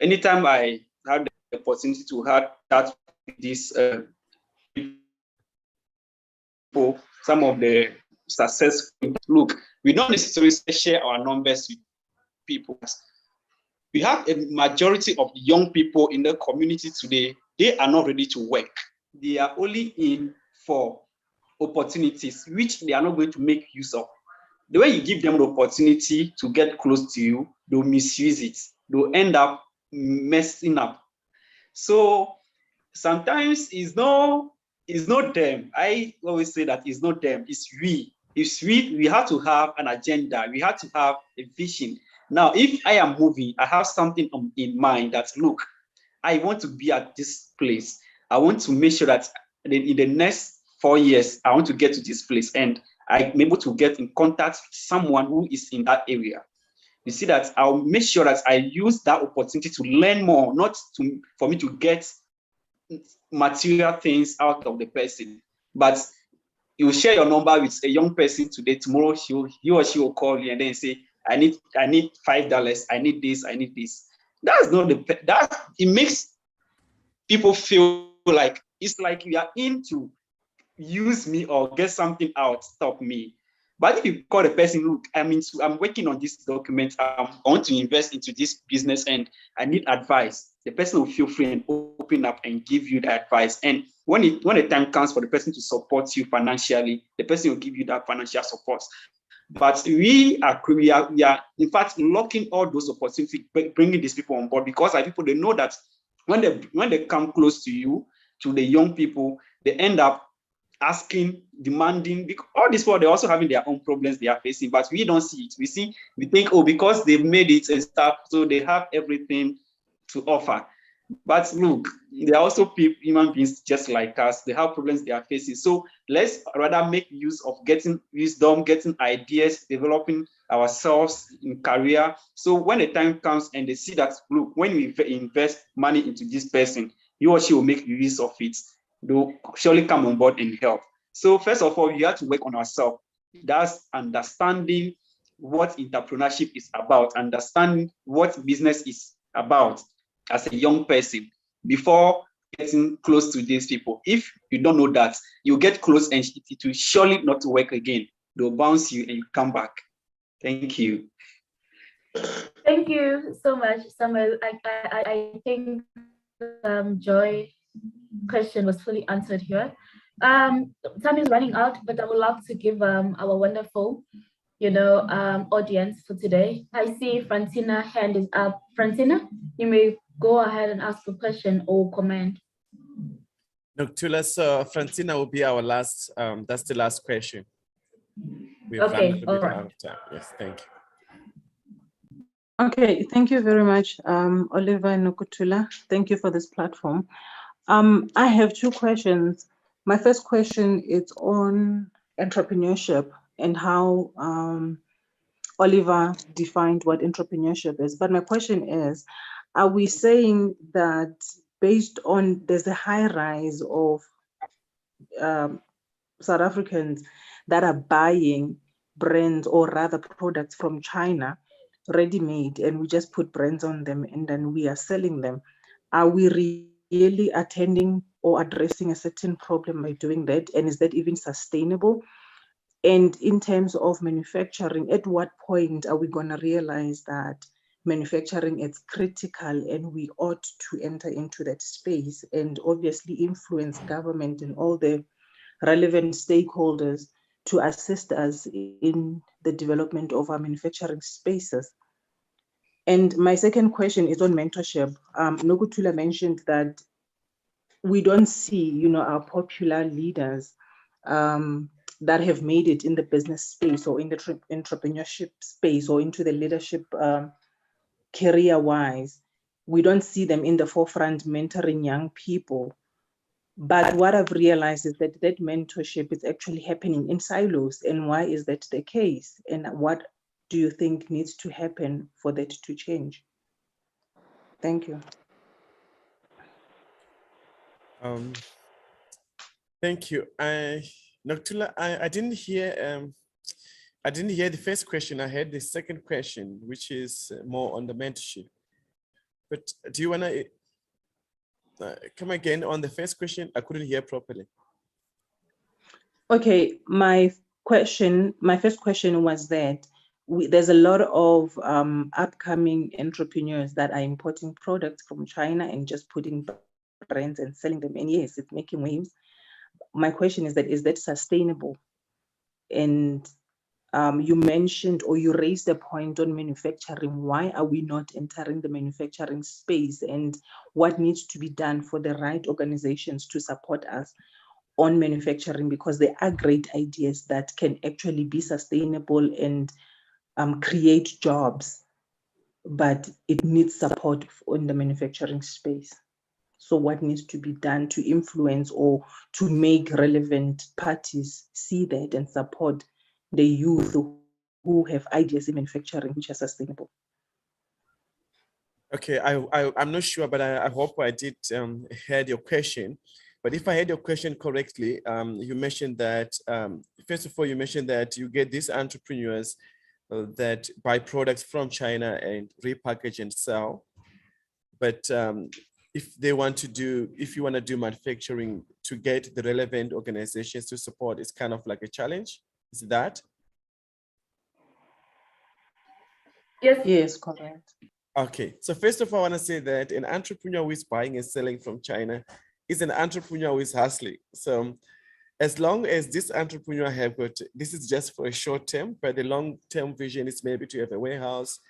anytime I have the opportunity to have that with these people, some of the successful, look, we don't necessarily share our numbers with people. We have a majority of young people in the community today, they are not ready to work. They are only in for opportunities which they are not going to make use of. The way you give them the opportunity to get close to you, they'll misuse it. They'll end up messing up. So sometimes it's not them. I always say that it's not them, it's we. It's we have to have an agenda. We have to have a vision. Now, if I am moving, I have something in mind that, look, I want to be at this place. I want to make sure that in the next 4 years, I want to get to this place, and I'm able to get in contact with someone who is in that area. You see that I'll make sure that I use that opportunity to learn more, not for me to get material things out of the person. But you share your number with a young person today, tomorrow he or she will call you and then say, I need $5, I need this, I need this. That's not it makes people feel like it's like you are in to use me or get something out, stop me. But if you call the person, look, I'm working on this document, I want to invest into this business and I need advice, the person will feel free and open up and give you the advice. And when the time comes for the person to support you financially, the person will give you that financial support. But we are in fact locking all those opportunities, bringing these people on board, because people, they know that when they come close to you, to the young people, they end up asking, demanding, because all these people, they're also having their own problems they are facing, but we don't see it. We think, oh, because they've made it and stuff, so they have everything to offer. But look, they're also human beings just like us. They have problems they are facing. So let's rather make use of getting wisdom, getting ideas, developing ourselves in career. So when the time comes and they see that, look, when we invest money into this person, he or she will make use of it. They'll surely come on board and help. So first of all, you have to work on ourselves. That's understanding what entrepreneurship is about, understanding what business is about as a young person before getting close to these people. If you don't know that, you get close and it will surely not work again. They'll bounce you and you come back. Thank you. Thank you so much, Samuel. I think Joy's question was fully answered here. Time is running out, but I would love to give our wonderful, audience for today. I see Francina's hand is up. Francina, you may go ahead and ask a question or comment. Noctula, so Francina will be our last, that's the last question. We've run a little bit out of time. Yes, thank you. Okay, thank you very much, Oliver and Nokutula. Thank you for this platform. I have two questions. My first question is on entrepreneurship and how Oliver defined what entrepreneurship is. But my question is, are we saying that based on there's a high rise of South Africans that are buying brands or rather products from China, ready-made, and we just put brands on them and then we are selling them. Are we really attending or addressing a certain problem by doing that? And is that even sustainable? And in terms of manufacturing, at what point are we going to realize that manufacturing is critical and we ought to enter into that space and obviously influence government and all the relevant stakeholders to assist us in the development of our manufacturing spaces? And my second question is on mentorship. Nokutula mentioned that we don't see, our popular leaders that have made it in the business space or in the entrepreneurship space or into the leadership career-wise. We don't see them in the forefront mentoring young people. But what I've realized is that that mentorship is actually happening in silos. And why is that the case? And what do you think needs to happen for that to change? Thank you. Thank you. Noctula, I didn't hear the first question. I heard the second question, which is more on the mentorship. But do you want to come again on the first question? I couldn't hear properly. Okay, my first question was that there's a lot of upcoming entrepreneurs that are importing products from China and just putting brands and selling them. And yes, it's making waves. My question is that sustainable? And you mentioned or you raised a point on manufacturing. Why are we not entering the manufacturing space? And what needs to be done for the right organizations to support us on manufacturing? Because there are great ideas that can actually be sustainable and create jobs, but it needs support in the manufacturing space. So what needs to be done to influence or to make relevant parties see that and support the youth who have ideas in manufacturing which are sustainable? Okay, I'm not sure, but I hope I did hear your question. But if I heard your question correctly, you mentioned that, first of all, you mentioned that you get these entrepreneurs that buy products from China and repackage and sell. But if you want to do manufacturing, to get the relevant organizations to support, it's kind of like a challenge. Is that? Yes, correct. Okay, so first of all, I want to say that an entrepreneur who is buying and selling from China is an entrepreneur who is hustling. So as long as this entrepreneur have got, this is just for a short term, but the long-term vision is maybe to have a warehouse,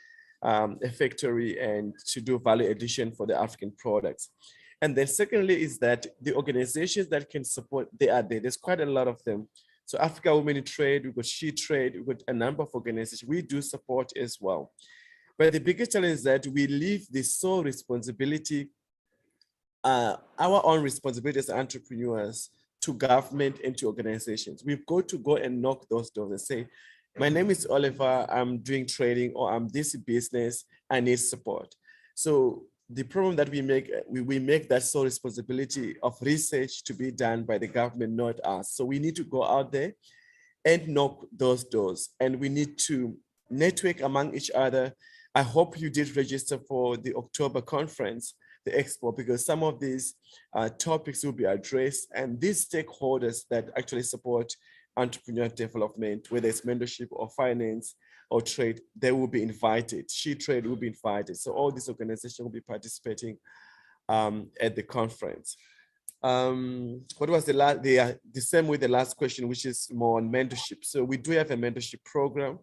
a factory, and to do value addition for the African products. And then secondly is that the organizations that can support, they are there. There's quite a lot of them. So Africa Women in Trade, we've got She Trade, we've got a number of organizations. We do support as well. But the biggest challenge is that we leave the sole responsibility, our own responsibility as entrepreneurs, to government and to organizations. We've got to go and knock those doors and say, my name is Oliver, I'm doing trading, or I'm this business, I need support. So the problem that we make that sole responsibility of research to be done by the government, not us. So we need to go out there and knock those doors, and we need to network among each other. I hope you did register for the October conference, the expo, because some of these topics will be addressed, and these stakeholders that actually support entrepreneurial development, whether it's mentorship or finance or trade, they will be invited. She Trade will be invited. So all these organizations will be participating at the conference. What was the same with the last question, which is more on mentorship. So we do have a mentorship program,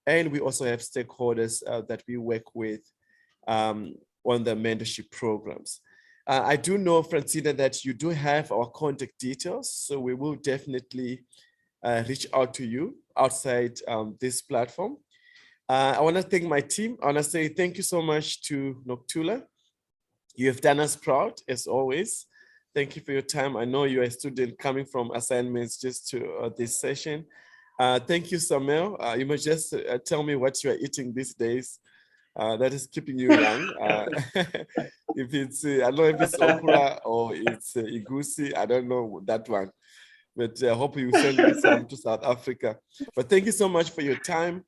and we also have stakeholders that we work with on the mentorship programs. I do know, Francina, that you do have our contact details, so we will definitely reach out to you outside this platform. I want to thank my team. I want to say thank you so much to Noctula. You have done us proud, as always. Thank you for your time. I know you're a student coming from assignments just to this session. Thank you, Samuel. You must just tell me what you are eating these days. That is keeping you young. If it's, I don't know if it's okra or it's igusi, I don't know that one. but I hope you send me some to South Africa. But thank you so much for your time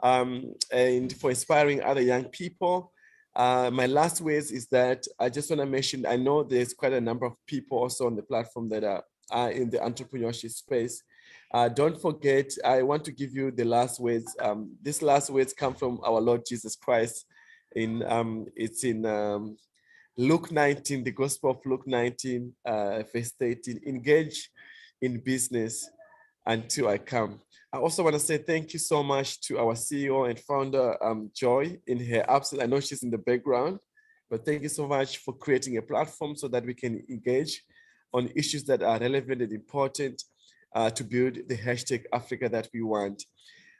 and for inspiring other young people. My last words is that I just want to mention, I know there's quite a number of people also on the platform that are in the entrepreneurship space. Don't forget, I want to give you the last words. These last words come from our Lord Jesus Christ. It's in Luke 19, the Gospel of Luke 19, verse 13. Engage in business until I come. I also want to say thank you so much to our CEO and founder, Joy, in her absence. I know she's in the background, but thank you so much for creating a platform so that we can engage on issues that are relevant and important to build the hashtag Africa that we want.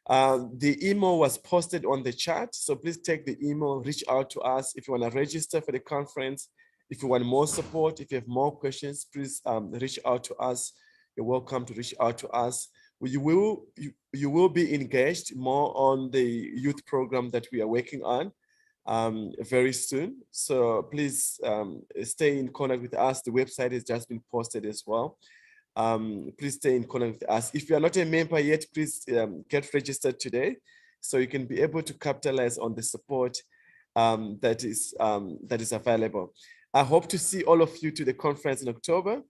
The email was posted on the chat, so please take the email, reach out to us if you want to register for the conference. If you want more support, if you have more questions, please reach out to us. You're welcome to reach out to us. You will be engaged more on the youth program that we are working on very soon. So please stay in contact with us. The website has just been posted as well. Please stay in contact with us. If you are not a member yet, please get registered today so you can be able to capitalize on the support that is available. I hope to see all of you to the conference in October,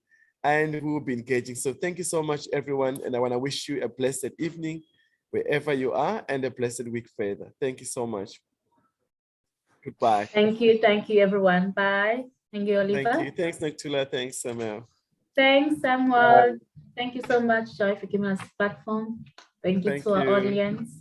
and we will be engaging. So thank you so much, everyone. And I want to wish you a blessed evening wherever you are and a blessed week further. Thank you so much. Goodbye. Thank you, everyone. Bye. Thank you, Oliver. Thank you. Thanks, Nokuthula. Thanks, Samuel. Thanks, Samuel. Thank you so much, Joy, for giving us this platform. Thank you to our audience.